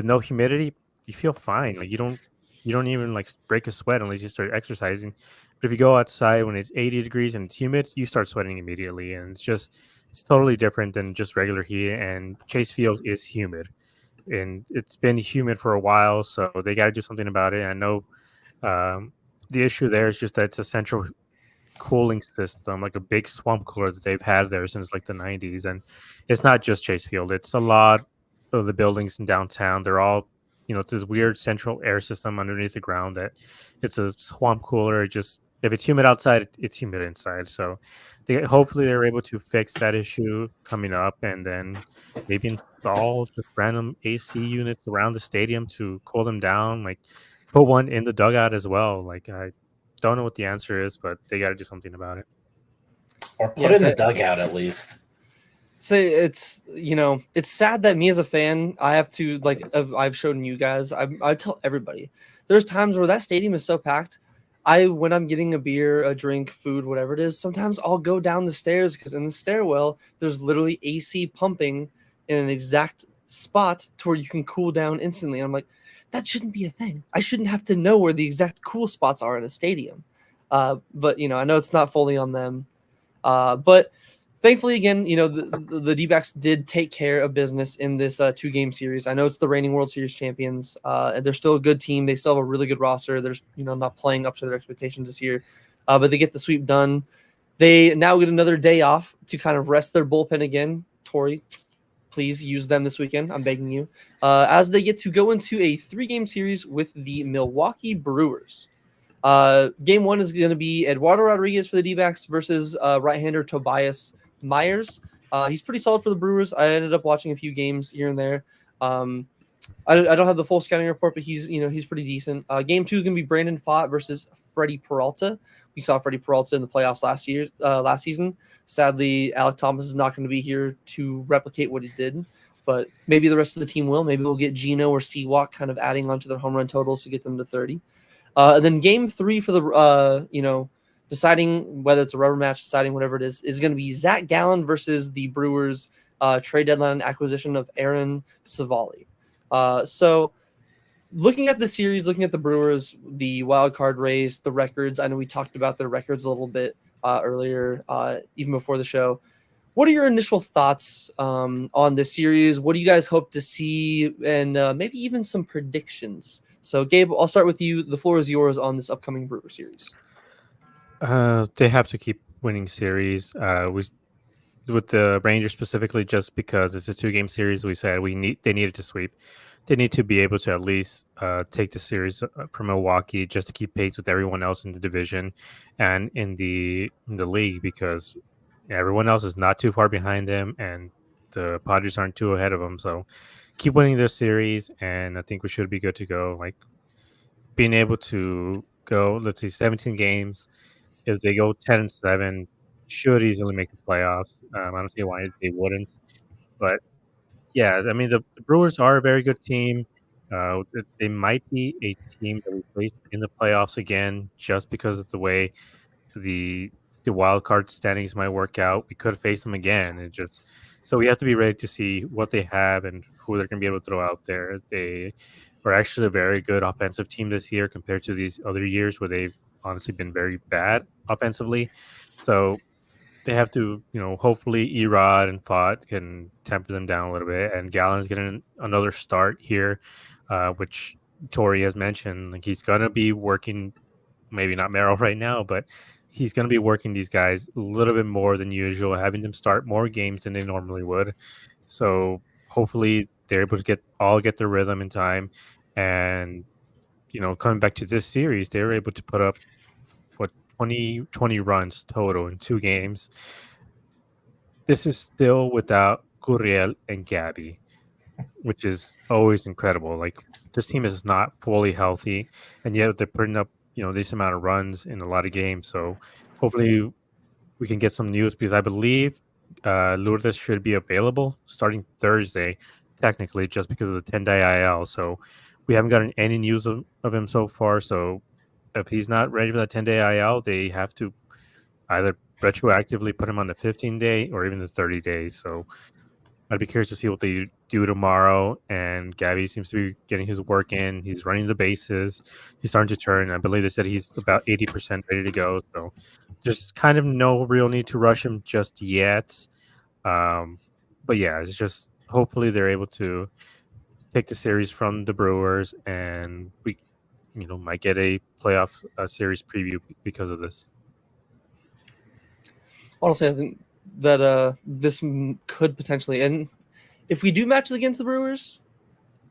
Speaker 3: no humidity. You feel fine. Like, you don't even like break a sweat unless you start exercising. But if you go outside when it's 80 degrees and it's humid, you start sweating immediately, and it's totally different than just regular heat. And Chase Field is humid. and it's been humid for a while, so they got to do something about it. I know the issue there is just that it's a central cooling system, like a big swamp cooler that they've had there since like the 90s. And it's not just Chase Field, it's a lot of the buildings in downtown. They're all, it's this weird central air system underneath the ground that it's a swamp cooler. It just, if it's humid outside, it's humid inside. So hopefully they're able to fix that issue coming up, and then maybe install just random AC units around the stadium to cool them down. Like put one in the dugout as well. Like I don't know what the answer is, but they got to do something about it.
Speaker 2: Or put in the dugout at least.
Speaker 1: Say it's it's sad that me as a fan, I have to I've shown you guys. I tell everybody, there's times where that stadium is so packed. When I'm getting a beer, a drink, food, whatever it is, sometimes I'll go down the stairs because in the stairwell there's literally AC pumping in an exact spot to where you can cool down instantly. And I'm like, that shouldn't be a thing. I shouldn't have to know where the exact cool spots are in a stadium. But I know it's not fully on them. But thankfully, again, the D-backs did take care of business in this 2-game series. I know it's the reigning World Series champions, and they're still a good team. They still have a really good roster. They're not playing up to their expectations this year, but they get the sweep done. They now get another day off to kind of rest their bullpen again. Tori, please use them this weekend. I'm begging you. As they get to go into a 3-game series with the Milwaukee Brewers. Game 1 is going to be Eduardo Rodriguez for the D-backs versus right-hander Tobias Myers. He's pretty solid for the Brewers. I ended up watching a few games here and there. I don't have the full scouting report, but he's pretty decent. Game 2 is going to be Brandon Pfaadt versus Freddie Peralta. We saw Freddie Peralta in the playoffs last season. Sadly, Alec Thomas is not going to be here to replicate what he did, but maybe the rest of the team will. Maybe we'll get Gino or Seawalk kind of adding onto their home run totals to get them to 30. And then game 3 for the deciding whether it's a rubber match, deciding whatever it is going to be Zach Gallen versus the Brewers trade deadline acquisition of Aaron Savali. So looking at the series, looking at the Brewers, the wild card race, the records, I know we talked about their records a little bit earlier, even before the show. What are your initial thoughts on this series? What do you guys hope to see? And maybe even some predictions. So, Gabe, I'll start with you. The floor is yours on this upcoming Brewer series.
Speaker 3: They have to keep winning series. With the Rangers specifically, just because it's a 2-game series, we said they needed to sweep. They need to be able to at least take the series from Milwaukee just to keep pace with everyone else in the division and in the league, because everyone else is not too far behind them and the Padres aren't too ahead of them. So keep winning their series, and I think we should be good to go. Like being able to go, let's see, 17 games. If they go 10-7, should easily make the playoffs. I don't see why they wouldn't. But yeah, I mean the Brewers are a very good team. They might be a team that we face in the playoffs again, just because of the way the wild card standings might work out. We could face them again. So we have to be ready to see what they have and who they're going to be able to throw out there. They are actually a very good offensive team this year compared to these other years where they've honestly been very bad offensively. So they have to, hopefully Erod and Pfaadt can temper them down a little bit. And Gallen's getting another start here, which Tori has mentioned. Like he's going to be working, maybe not Merrill right now, but he's going to be working these guys a little bit more than usual, having them start more games than they normally would. So hopefully they're able to get their rhythm in time. And, coming back to this series, they were able to put up 20 runs total in 2 games. This is still without Gurriel and Gabby, which is always incredible. Like this team is not fully healthy, and yet they're putting up this amount of runs in a lot of games. So hopefully we can get some news, because I believe Lourdes should be available starting Thursday, technically, just because of the 10-day IL. So we haven't gotten any news of him so far. So if he's not ready for that 10-day IL, they have to either retroactively put him on the 15-day or even the 30 days. So I'd be curious to see what they do tomorrow. And Gabby seems to be getting his work in. He's running the bases. He's starting to turn. I believe they said he's about 80% ready to go. So there's kind of no real need to rush him just yet. But yeah, it's just hopefully they're able to take the series from the Brewers, and we, might get a playoff series preview because of this.
Speaker 1: Honestly, I think that this could potentially, and if we do matches against the Brewers,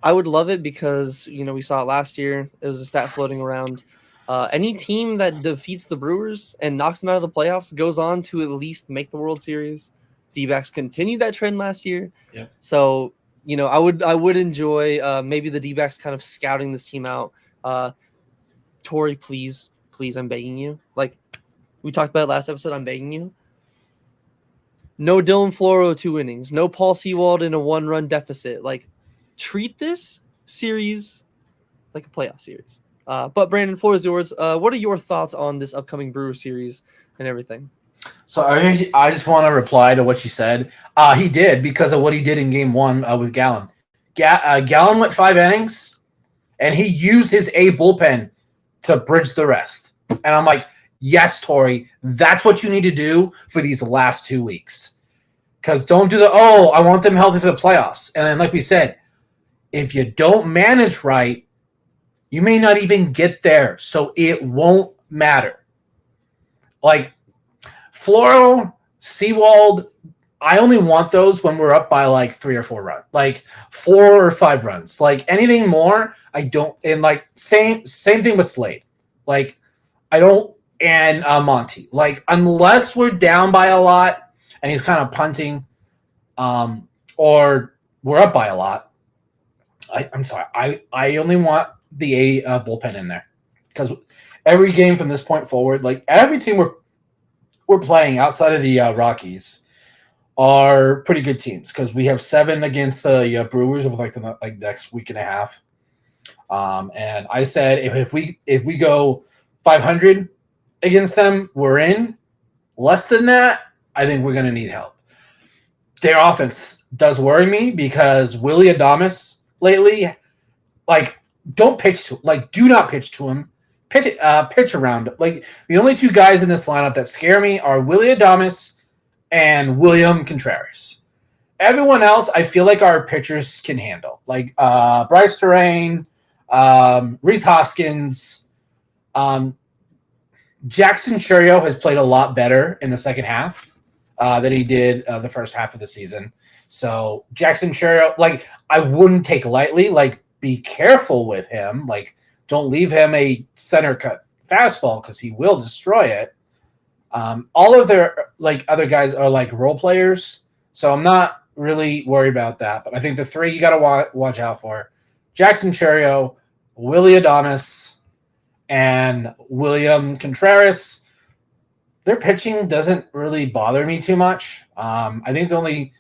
Speaker 1: I would love it because we saw it last year. It was a stat floating around. Any team that defeats the Brewers and knocks them out of the playoffs goes on to at least make the World Series. D-backs continued that trend last year.
Speaker 2: Yep.
Speaker 1: So I would enjoy maybe the D-backs kind of scouting this team out. Tori, please, I'm begging you. Like we talked about last episode, I'm begging you. No Dylan Floro 2 innings. No Paul Sewald in a 1-run deficit. Like, treat this series like a playoff series. But Brandon, floor is yours. What are your thoughts on this upcoming Brewer series and everything?
Speaker 2: So I just want to reply to what you said. He did because of what he did in Game 1 with Gallen. Gallen went 5 innings, and he used his A bullpen to bridge the rest. And I'm like, yes, Tori, that's what you need to do for these last 2 weeks. Because don't do I want them healthy for the playoffs. And then, like we said, if you don't manage right, you may not even get there. So it won't matter. Like, Floro, Sewald, I only want those when we're up by like 3 or 4 runs. Like 4 or 5 runs. Like anything more, I don't. And like same thing with Slade. Like I don't. And Monty. Like unless we're down by a lot and he's kind of punting, or we're up by a lot. I'm sorry. I only want the A bullpen in there because every game from this point forward, like every team we're playing outside of the Rockies are pretty good teams because we have 7 against the Brewers over like the next week and a half. And I said if we go 500 against them, we're in. Less than that, I think we're going to need help. Their offense does worry me because Willie Adames lately, like, don't pitch to, like, do not pitch to him. Pitch around. Like, the only 2 guys in this lineup that scare me are Willie Adames and William Contreras. Everyone else, I feel like our pitchers can handle. Like Bryce Terrain, Rhys Hoskins, Jackson Churio has played a lot better in the second half than he did the first half of the season. So Jackson Churio, like, I wouldn't take lightly. Like, be careful with him. Like, don't leave him a center cut fastball because he will destroy it. All of their like other guys are like role players, so I'm not really worried about that. But I think the 3 you got to watch out for: Jackson Churio, Willie Adames, and William Contreras. Their pitching doesn't really bother me too much. I think the only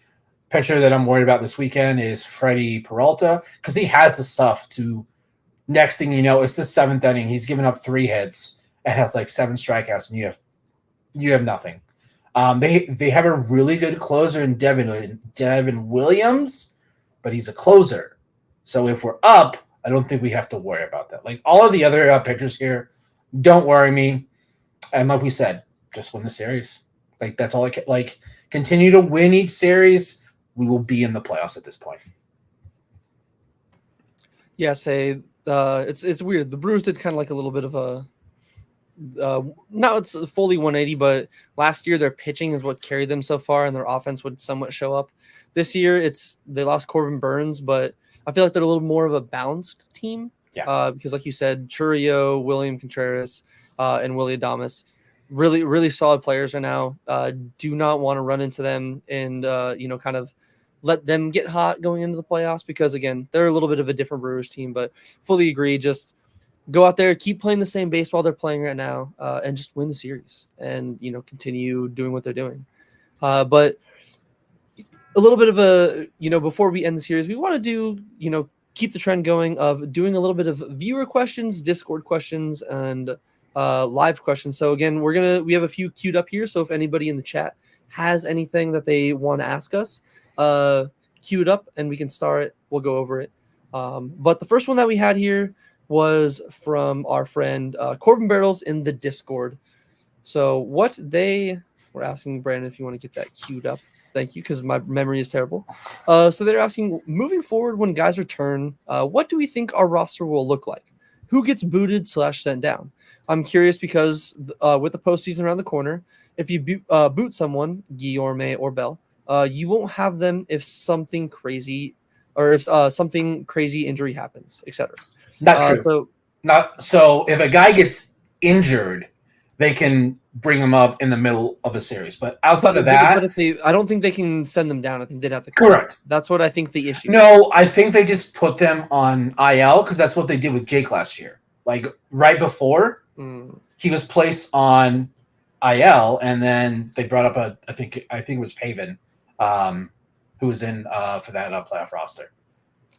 Speaker 2: pitcher that I'm worried about this weekend is Freddie Peralta because he has the stuff to. Next thing you know, it's the 7th inning. He's given up 3 hits and has like 7 strikeouts, and you have nothing. They have a really good closer in Devin Williams, but he's a closer. So if we're up, I don't think we have to worry about that. Like all of the other pitchers here, don't worry me. And like we said, just win the series. Like that's all I can. Like continue to win each series. We will be in the playoffs at this point.
Speaker 1: Yeah, it's weird. The Brewers did kind of like a little bit of a now it's fully 180, but last year their pitching is what carried them so far, and their offense would somewhat show up. This year they lost Corbin Burns, but I feel like they're a little more of a balanced team.
Speaker 2: Yeah.
Speaker 1: Because like you said, Churio, William Contreras, and Willie Adames, really, really solid players right now. Do not want to run into them and kind of let them get hot going into the playoffs because again, they're a little bit of a different Brewers team, but fully agree. Just go out there, keep playing the same baseball they're playing right now, and just win the series and, continue doing what they're doing. But a little bit of a, before we end the series, we want to do, keep the trend going of doing a little bit of viewer questions, Discord questions, and live questions. So again, we have a few queued up here. So if anybody in the chat has anything that they want to ask us, queue it up and we can start it. We'll go over it. But the first one that we had here was from our friend Corbin Barrels in the Discord. So what they were asking, Brandon, if you want to get that queued up. Thank you, because my memory is terrible. So they're asking, moving forward when guys return, what do we think our roster will look like? Who gets booted / sent down? I'm curious because with the postseason around the corner, if you boot someone, Guillorme or Bell, you won't have them if something crazy or if something crazy injury happens, etc.
Speaker 2: Not true. So if a guy gets injured, they can bring him up in the middle of a series. But outside of that,
Speaker 1: but if I don't think they can send them down. I think they'd have to.
Speaker 2: Correct.
Speaker 1: That's what I think the issue.
Speaker 2: No, I think they just put them on IL because that's what they did with Jake last year. Like right before he was placed on IL, and then they brought up I think it was Paven, who was in for that playoff roster.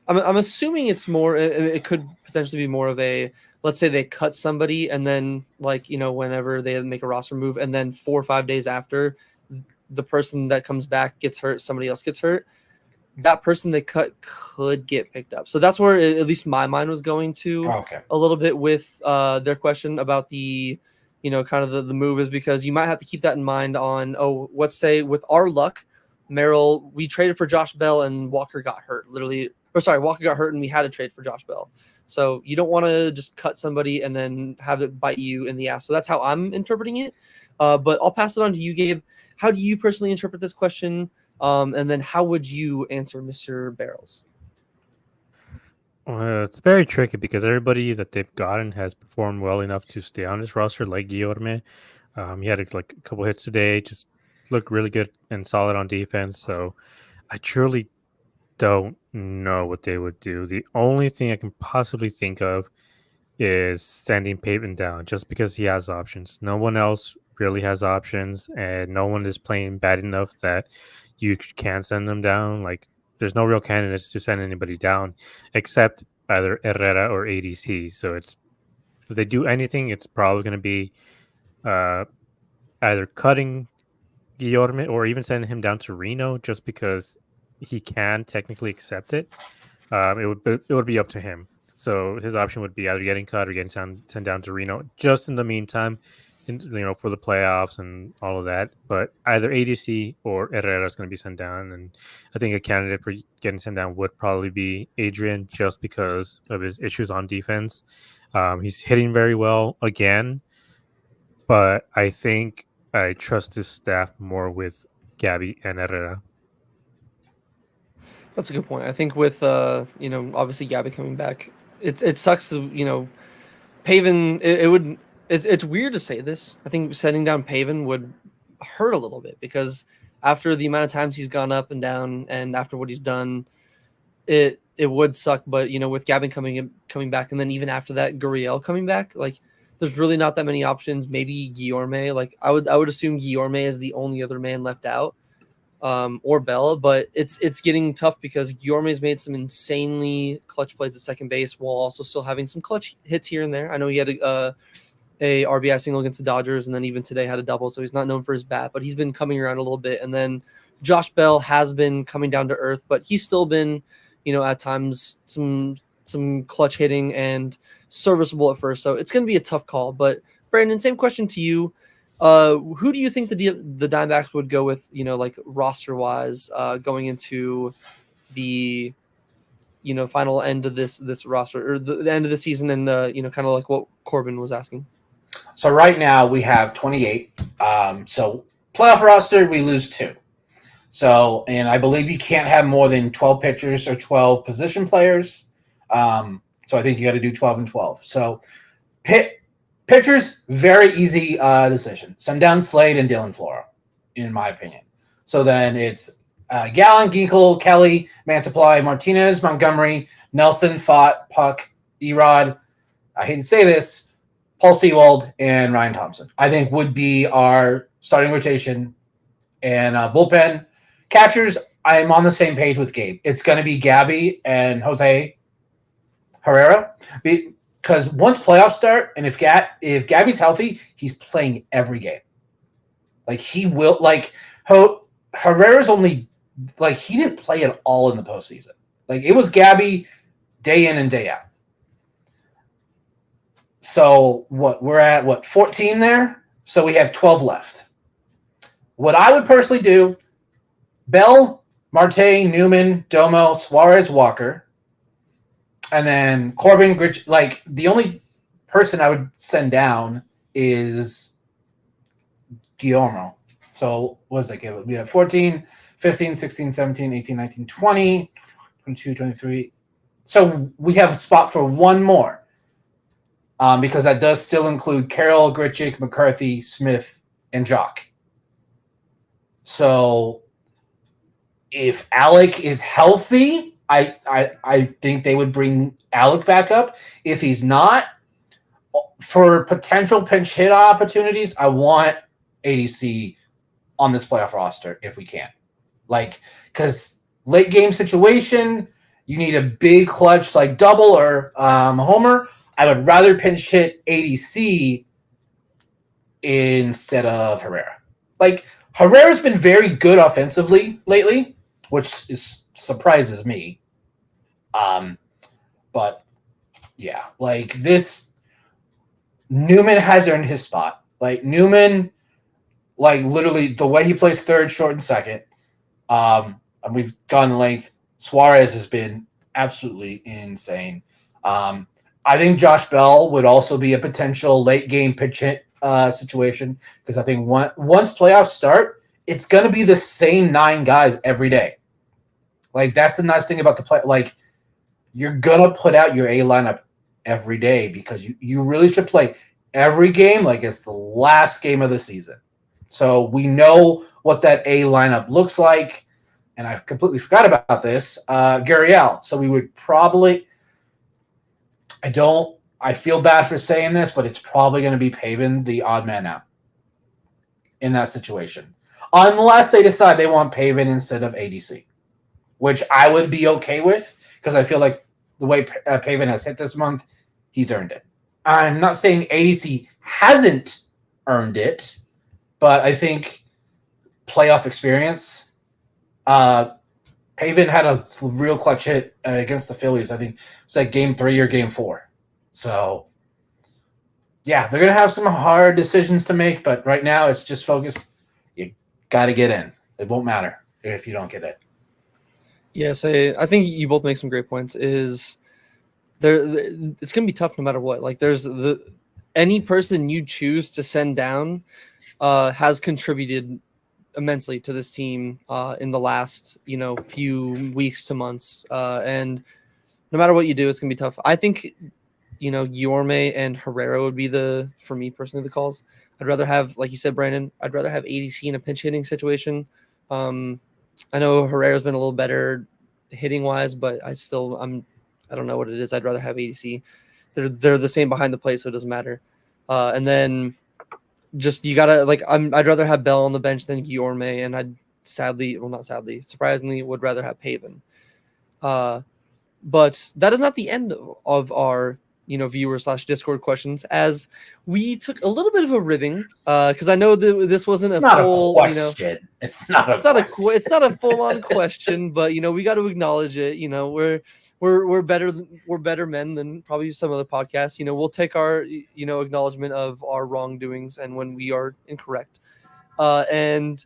Speaker 1: I'm assuming it's more. It could potentially be more of a. Let's say they cut somebody, and then whenever they make a roster move, and then 4 or 5 days after, the person that comes back gets hurt, somebody else gets hurt. That person they cut could get picked up. So that's where at least my mind was going to a little bit with their question about the, kind of the move, is because you might have to keep that in mind on, let's say with our luck, Merrill, we traded for Josh Bell and Walker got hurt. Walker got hurt and we had to trade for Josh Bell. So you don't want to just cut somebody and then have it bite you in the ass. So that's how I'm interpreting it. But I'll pass it on to you, Gabe. How do you personally interpret this question? And then how would you answer Mr. Barrels?
Speaker 3: It's very tricky because everybody that they've gotten has performed well enough to stay on this roster, like Guillorme. He had a couple hits today, just looked really good and solid on defense. So I truly don't know what they would do. The only thing I can possibly think of is sending Pavin down just because he has options. No one else really has options, and no one is playing bad enough that you can send them down. Like, there's no real candidates to send anybody down except either Herrera or ADC. So if they do anything, it's probably going to be either cutting Guillorme or even sending him down to Reno just because he can technically accept it. It would be up to him. So his option would be either getting cut or getting sent down to Reno just in the meantime, for the playoffs and all of that. But either ADC or Herrera is going to be sent down. And I think a candidate for getting sent down would probably be Adrian just because of his issues on defense. He's hitting very well again, but I think I trust his staff more with Gabby and Herrera.
Speaker 1: That's a good point. I think with obviously Gabby coming back, it sucks to Paven. It's weird to say this. I think setting down Paven would hurt a little bit because after the amount of times he's gone up and down, and after what he's done, it would suck. But with Gavin coming back, and then even after that, Gurriel coming back, there's really not that many options. Maybe Guillorme. I would assume Guillorme is the only other man left out, or Bell. But it's getting tough because Guillorme's made some insanely clutch plays at second base while also still having some clutch hits here and there. I know he had a RBI single against the Dodgers, and then even today had a double. So he's not known for his bat, but he's been coming around a little bit. And then Josh Bell has been coming down to earth, but he's still been, at times some clutch hitting and serviceable at first. So it's going to be a tough call. But Brandon, same question to you. Who do you think the Diamondbacks would go with, roster wise, going into the, final end of this roster, or the end of the season, and kind of like what Corbin was asking?
Speaker 2: So right now we have 28. So playoff roster, we lose 2. So, and I believe you can't have more than 12 pitchers or 12 position players. So I think you got to do 12 and 12. So pitchers, very easy decision. Send down Slade and Dylan Flora, in my opinion. So then it's Gallen, Ginkel, Kelly, Mantiply, Martinez, Montgomery, Nelson, Fott, Puck, Erod. I hate to say this, Paul Sewald, and Ryan Thompson, I think would be our starting rotation. And bullpen. Catchers, I'm on the same page with Gabe. It's going to be Gabby and Jose Herrera. Because once playoffs start, and if Gabby's healthy, he's playing every game. He will. Herrera's only, he didn't play at all in the postseason. It was Gabby day in and day out. So we're at 14 there? So we have 12 left. What I would personally do, Bell, Marte, Newman, Domo, Suarez, Walker, and then Corbin. Like the only person I would send down is Guillermo. So what does that give? We have 14, 15, 16, 17, 18, 19, 20, 22, 23. So we have a spot for one more. Because that does still include Carroll, Gritchick, McCarthy, Smith, and Jock. So if Alec is healthy, I think they would bring Alec back up. If he's not, for potential pinch hit opportunities, I want ADC on this playoff roster if we can. Like, because late game situation, you need a big clutch like double or homer. I would rather pinch hit ADC instead of Herrera. Like, Herrera's been very good offensively lately, which surprises me. But yeah, like this, Newman has earned his spot. Like Newman, like literally the way he plays third, short, and second. And we've gone length. Suarez has been absolutely insane. I think Josh Bell would also be a potential late game pitch hit situation because I think once playoffs start, it's going to be the same 9 guys every day. Like that's the nice thing about the play. Like you're going to put out your A lineup every day because you really should play every game like it's the last game of the season. So we know what that A lineup looks like. And I completely forgot about this. Gurriel. So we would probably – I feel bad for saying this, but it's probably going to be Pavin, the odd man out in that situation. Unless they decide they want Pavin instead of ADC, which I would be okay with because I feel like the way Pavin has hit this month, he's earned it. I'm not saying ADC hasn't earned it, but I think playoff experience. Pavin had a real clutch hit against the Phillies. I think it was like game 3 or game 4. So, yeah, they're going to have some hard decisions to make, but right now it's just focus. You got to get in. It won't matter if you don't get it.
Speaker 1: Yes, I think you both make some great points. It's going to be tough no matter what. Like any person you choose to send down has contributed immensely to this team in the last few weeks to months, and no matter what you do, it's gonna be tough. I think Guillorme and Herrera would be for me personally the calls. I'd rather have, like you said, Brandon, I'd rather have ADC in a pinch hitting situation. I know Herrera's been a little better hitting wise, but I don't know what it is. I'd rather have ADC. They're the same behind the plate, so it doesn't matter. And then just you gotta I'd rather have Bell on the bench than Guillorme, and I'd surprisingly would rather have Pavin. But that is not the end of our viewer/Discord questions, as we took a little bit of a ribbing because I know that this wasn't a full
Speaker 2: question. It's not
Speaker 1: a full-on question, but we got to acknowledge it. We're better men than probably some other podcasts. We'll take our acknowledgement of our wrongdoings and when we are incorrect. And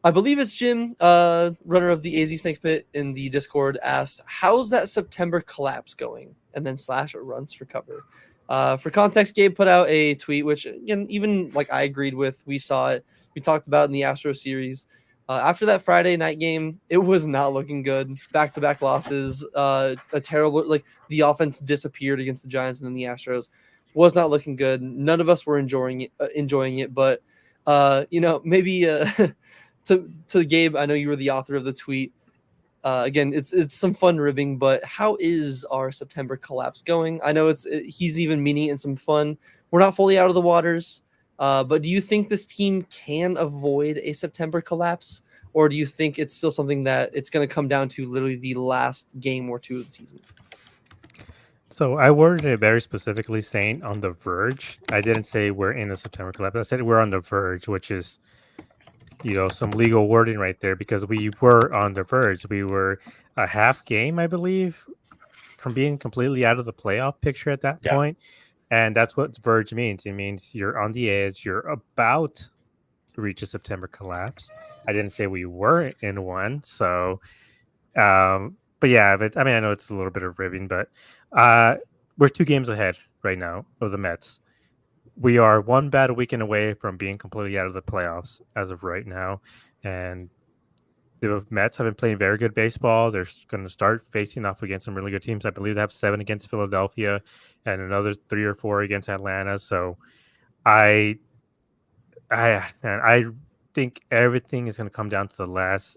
Speaker 1: I believe it's Jim, runner of the AZ Snake Pit in the Discord, asked, "How's that September collapse going?" And then / runs for cover. For context, Gabe put out a tweet, which even I agreed with. We saw it. We talked about in the Astro series. After that Friday night game, it was not looking good. Back-to-back losses, a terrible the offense disappeared against the Giants and then the Astros. Was not looking good. None of us were enjoying it, but maybe to Gabe, I know you were the author of the tweet. Again, it's some fun ribbing, but how is our September collapse going? I know he's even meaning it in some fun. We're not fully out of the waters. But do you think this team can avoid a September collapse, or do you think it's still something that it's going to come down to literally the last game or 2 of the season?
Speaker 3: So I worded it very specifically saying on the verge. I didn't say we're in a September collapse. I said we're on the verge, which is, some legal wording right there, because we were on the verge. We were a half game, I believe, from being completely out of the playoff picture at that point. And that's what verge means. It means you're on the edge. You're about reach a September collapse. I didn't say we were in one. So, but yeah, I mean, I know it's a little bit of ribbing, but we're 2 games ahead right now of the Mets. We are one bad weekend away from being completely out of the playoffs as of right now. And the Mets have been playing very good baseball. They're going to start facing off against some really good teams. I believe they have 7 against Philadelphia and another 3 or 4 against Atlanta. So I think everything is going to come down to the last,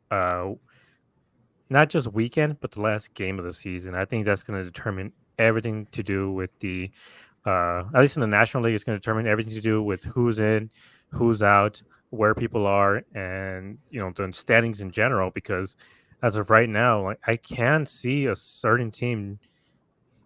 Speaker 3: not just weekend, but the last game of the season. I think that's going to determine everything to do with the, at least in the National League, it's going to determine everything to do with who's in, who's out, where people are, and the standings in general. Because as of right now, like, I can see a certain team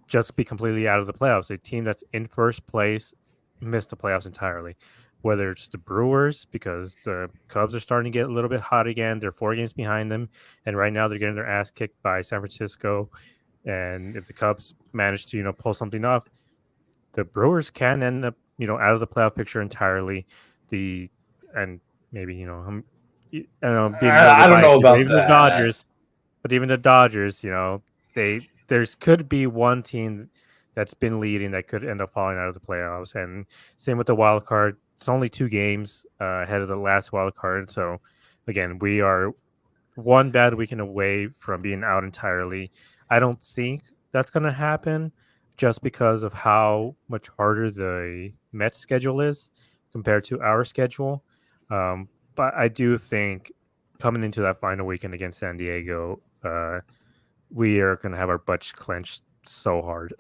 Speaker 3: just be completely out of the playoffs. A team that's in first place missed the playoffs entirely. Whether it's the Brewers, because the Cubs are starting to get a little bit hot again. They're 4 games behind them, and right now they're getting their ass kicked by San Francisco. And if the Cubs manage to pull something off, the Brewers can end up out of the playoff picture entirely. And maybe I don't
Speaker 2: know about
Speaker 3: even
Speaker 2: that.
Speaker 3: the Dodgers, but even the Dodgers, there's could be one team that's been leading that could end up falling out of the playoffs. And same with the wild card. It's only 2 games ahead of the last wild card. So again, we are one bad weekend away from being out entirely. I don't think that's going to happen just because of how much harder the Mets schedule is compared to our schedule. But I do think coming into that final weekend against San Diego, we are going to have our butts clenched so hard.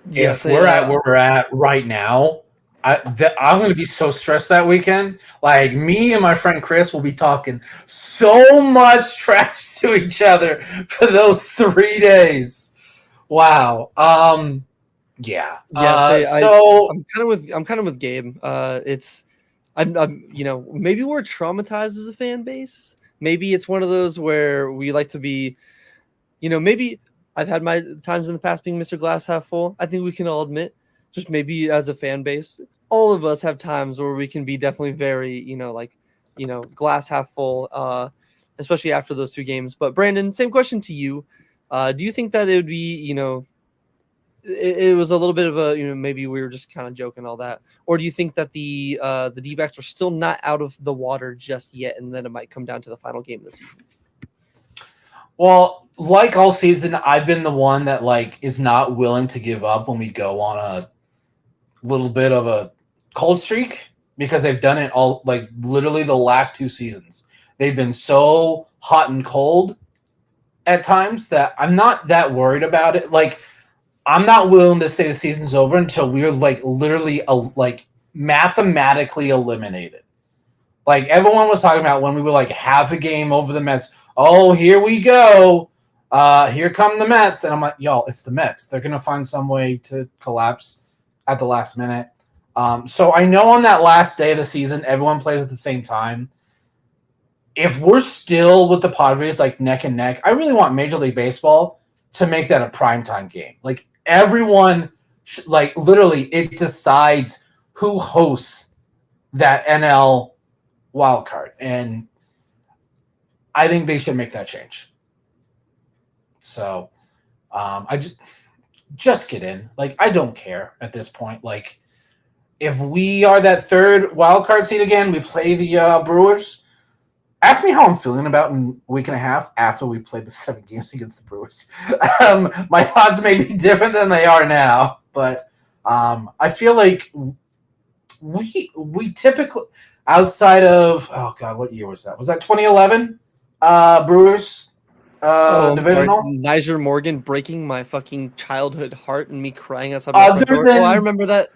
Speaker 2: If we're at where we're at right now, I'm going to be so stressed that weekend. Like, me and my friend Chris will be talking so much trash to each other for those 3 days. Wow. Yeah.
Speaker 1: So I'm kind of with Gabe. I'm maybe we're traumatized as a fan base. Maybe it's one of those where we like to be, maybe I've had my times in the past being Mr. Glass half full. I think we can all admit, just maybe as a fan base, all of us have times where we can be definitely very, glass half full, especially after those 2 games. But Brandon, same question to you. Do you think that it would be, it was a little bit of a, maybe we were just kind of joking all that, or do you think that the Dbacks are still not out of the water just yet, and then it might come down to the final game of the season?
Speaker 2: Well, like all season, I've been the one that is not willing to give up when we go on a little bit of a cold streak, because they've done it all, literally the last 2 seasons. They've been so hot and cold at times that I'm not that worried about it. I'm not willing to say the season's over until we're literally mathematically eliminated. Everyone was talking about when we were half a game over the Mets. Oh, here we go. Here come the Mets. And I'm like, y'all, it's the Mets. They're going to find some way to collapse at the last minute. So I know on that last day of the season, everyone plays at the same time. If we're still with the Padres neck and neck, I really want Major League Baseball to make that a primetime game. Everyone, literally, it decides who hosts that NL wild card. And I think they should make that change. So I just get in. I don't care at this point. If we are that 3rd wild card seed again, we play the Brewers. Ask me how I'm feeling about in a week and a half after we played the 7 games against the Brewers. My thoughts may be different than they are now, but I feel like we typically, outside of, oh God, what year was that? Was that 2011 Brewers divisional?
Speaker 1: Nyjer Morgan breaking my fucking childhood heart and me crying outside my front door. I remember that.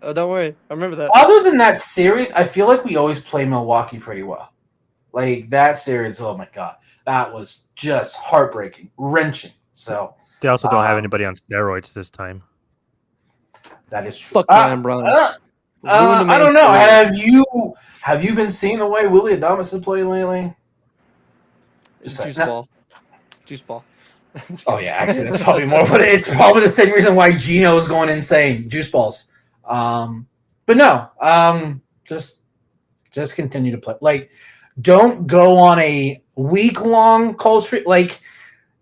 Speaker 1: Oh, don't worry. I remember that.
Speaker 2: Other than that series, I feel like we always play Milwaukee pretty well. That series, oh my God, that was just heartbreaking, wrenching. So
Speaker 3: they also don't have anybody on steroids this time.
Speaker 2: That is true.
Speaker 1: Fuck Ryan Braun.
Speaker 2: I don't know. Have you been seeing the way Willie Adames has played lately?
Speaker 1: Juice ball.
Speaker 2: Oh yeah, actually that's probably more. But it's probably the same reason why Gino is going insane. Juice balls. But no, just continue to play. Like, don't go on a week-long cold streak. Like,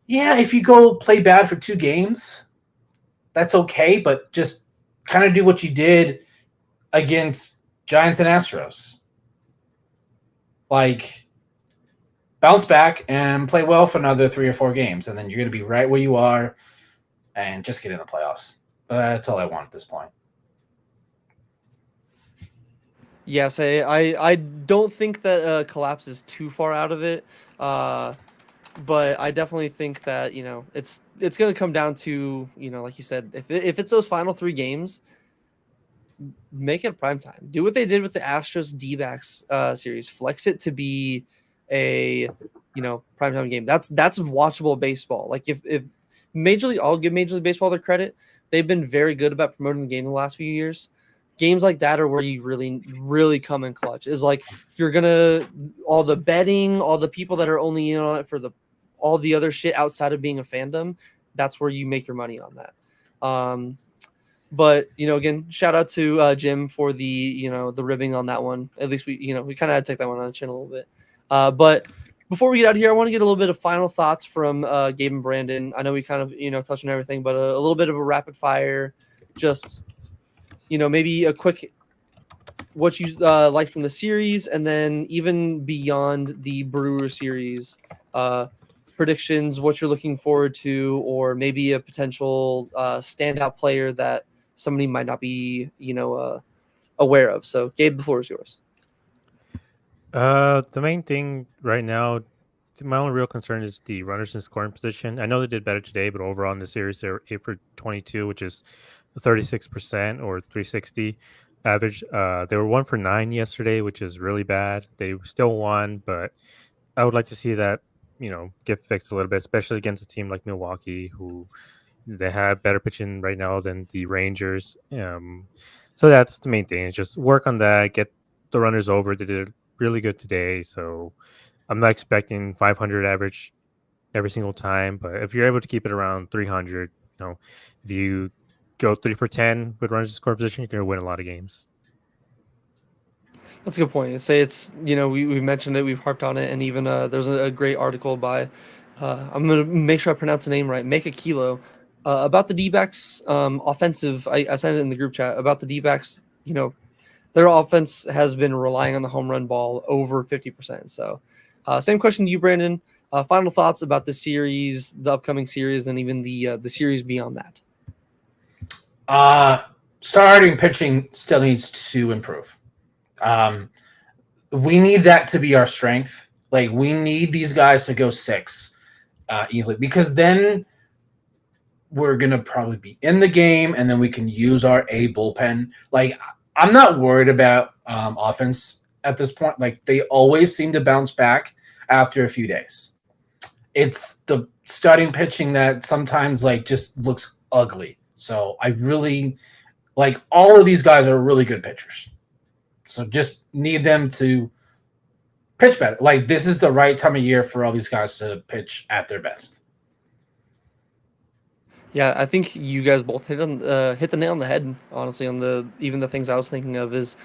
Speaker 2: yeah, if you go play bad for 2 games, that's okay. But just kind of do what you did against Giants and Astros. Like, bounce back and play well for another 3 or 4 games, and then you're going to be right where you are and just get in the playoffs. But that's all I want at this point.
Speaker 1: Yes, I don't think that collapse is too far out of it, but I definitely think that it's going to come down to like you said, if it's those final 3 games, make it prime time. Do what they did with the Astros D-backs series, flex it to be a primetime game. That's watchable baseball. Like if Major League, I'll give Major League Baseball their credit. They've been very good about promoting the game in the last few years. Games like that are where you really come in clutch. Is like you're gonna all the betting, all the people that are only in on it for all the other shit outside of being a fandom. That's where you make your money on that. But again, shout out to Jim for the the ribbing on that one. At least we kind of had to take that one on the chin a little bit. But before we get out of here, I want to get a little bit of final thoughts from Gabe and Brandon. I know we kind of touched on everything, but a little bit of a rapid fire, just maybe a quick what you liked from the series, and then even beyond the Brewer series, predictions, what you're looking forward to, or maybe a potential standout player that somebody might not be aware of. So Gabe, the floor is yours.
Speaker 3: The main thing right now, my only real concern is the runners in scoring position. I know they did better today, but overall in the series, they were 8 for 22, which is 36% or 360 average. They were 1 for 9 yesterday, which is really bad. They still won, but I would like to see that, get fixed a little bit, especially against a team like Milwaukee, who they have better pitching right now than the Rangers. So that's the main thing, is just work on that, get the runners over. They did really good today, so I'm not expecting 500 average every single time, but if you're able to keep it around 300, if you go 3 for 10 with runners in scoring position, you're going to win a lot of games.
Speaker 1: That's a good point. Say it's we mentioned it, we've harped on it, and even there's a great article by I'm gonna make sure I pronounce the name right, Make a Kilo, about the D-backs offensive. I sent it in the group chat about the D-backs. Their offense has been relying on the home run ball over 50%. So, same question to you, Brandon. Final thoughts about the series, the upcoming series, and even the series beyond that.
Speaker 2: Starting pitching still needs to improve. We need that to be our strength. Like, we need these guys to go 6 easily, because then we're going to probably be in the game, and then we can use our A bullpen. Like, I'm not worried about offense at this point. Like, they always seem to bounce back after a few days. It's the starting pitching that sometimes just looks ugly. So I really all of these guys are really good pitchers. So just need them to pitch better. Like, this is the right time of year for all these guys to pitch at their best.
Speaker 1: Yeah, I think you guys both hit the nail on the head. Honestly, on even the things I was thinking of is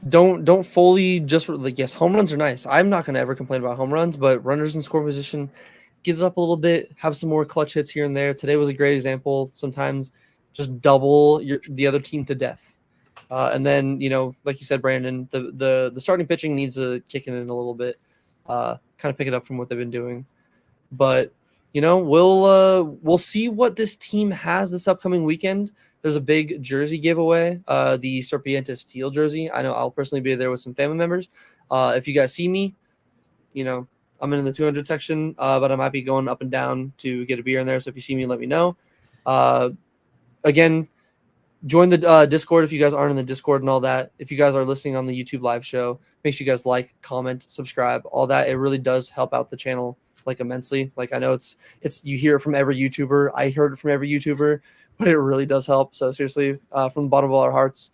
Speaker 1: don't fully just yes, home runs are nice. I'm not going to ever complain about home runs, but runners in score position, get it up a little bit, have some more clutch hits here and there. Today was a great example. Sometimes just double the other team to death, and then like you said, Brandon, the starting pitching needs to kick in a little bit, kind of pick it up from what they've been doing, but. We'll see what this team has this upcoming weekend. There's a big jersey giveaway, the Serpientes Steel jersey. I know I'll personally be there with some family members. If you guys see me, I'm in the 200 section, but I might be going up and down to get a beer in there. So if you see me, let me know. Again, join the Discord if you guys aren't in the Discord and all that. If you guys are listening on the YouTube live show, make sure you guys like, comment, subscribe, all that. It really does help out the channel immensely. I know it's you hear it from every YouTuber. I heard it from every YouTuber, but it really does help. So seriously, from the bottom of all our hearts,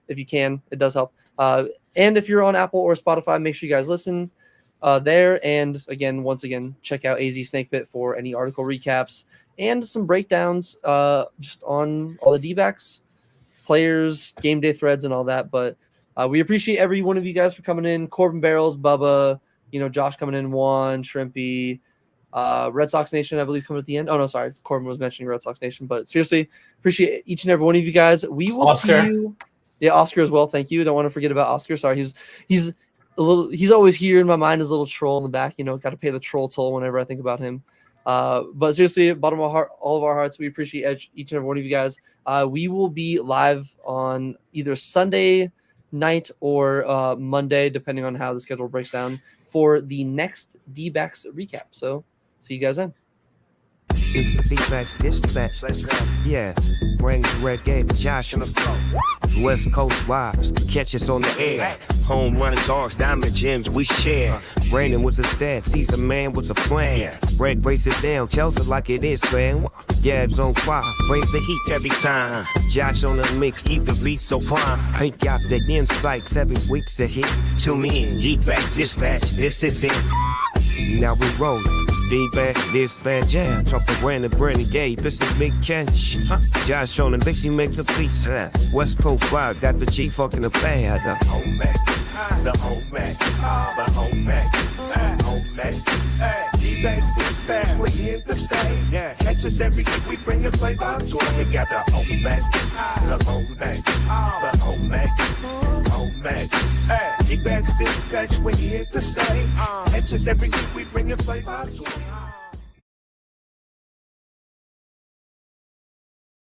Speaker 1: if you can, it does help. And if you're on Apple or Spotify, make sure you guys listen there. And once again, check out AZ Snakebit for any article recaps and some breakdowns just on all the D-backs. players, game day threads, and all that. But we appreciate every one of you guys for coming in. Corbin Barrels, Bubba, Josh coming in, Juan, Shrimpy, Red Sox Nation, I believe, coming at the end. Oh, no, sorry. Corbin was mentioning Red Sox Nation. But seriously, appreciate each and every one of you guys. We will
Speaker 2: Oscar.
Speaker 1: see you. Yeah, Oscar as well. Thank you. Don't want to forget about Oscar. Sorry, he's always here in my mind as a little troll in the back. Got to pay the troll toll whenever I think about him. But seriously, bottom of our heart, all of our hearts, we appreciate each and every one of you guys. We will be live on either Sunday night or Monday, depending on how the schedule breaks down, for the next D-backs recap. So see you guys then.
Speaker 5: D-backs, dispatch. Let's go. Yeah, bring Red Game, Josh on the floor. West Coast vibes, catch us on the air. Home run dogs, diamond gems we share. Brandon was a stat, Caesar man was a plan. Red races down, Chelsea like it is, man. Gabs on fire, brings the heat every time. Josh on the mix, keep the beat so prime. Ain't got the insight, 7 weeks ahead. Tune in, D-backs, dispatch, this is it. Now we roll. D-backs, dispatch, yeah. Talk to Brandon, Gabe, this is Big Catch. Josh on the mix, he makes the beats. West Coast vibe, got the G fucking the band. The home Mac, the home Mac, the home Mac, home Mac. D-backs, dispatch, we here to stay. Yeah, catch us every week, we bring the flavor to it. We got the home Mac, the home Mac, the home Mac, home Mac. D-backs, dispatch, we here to stay. Catch us every week, we bring the flavor to it.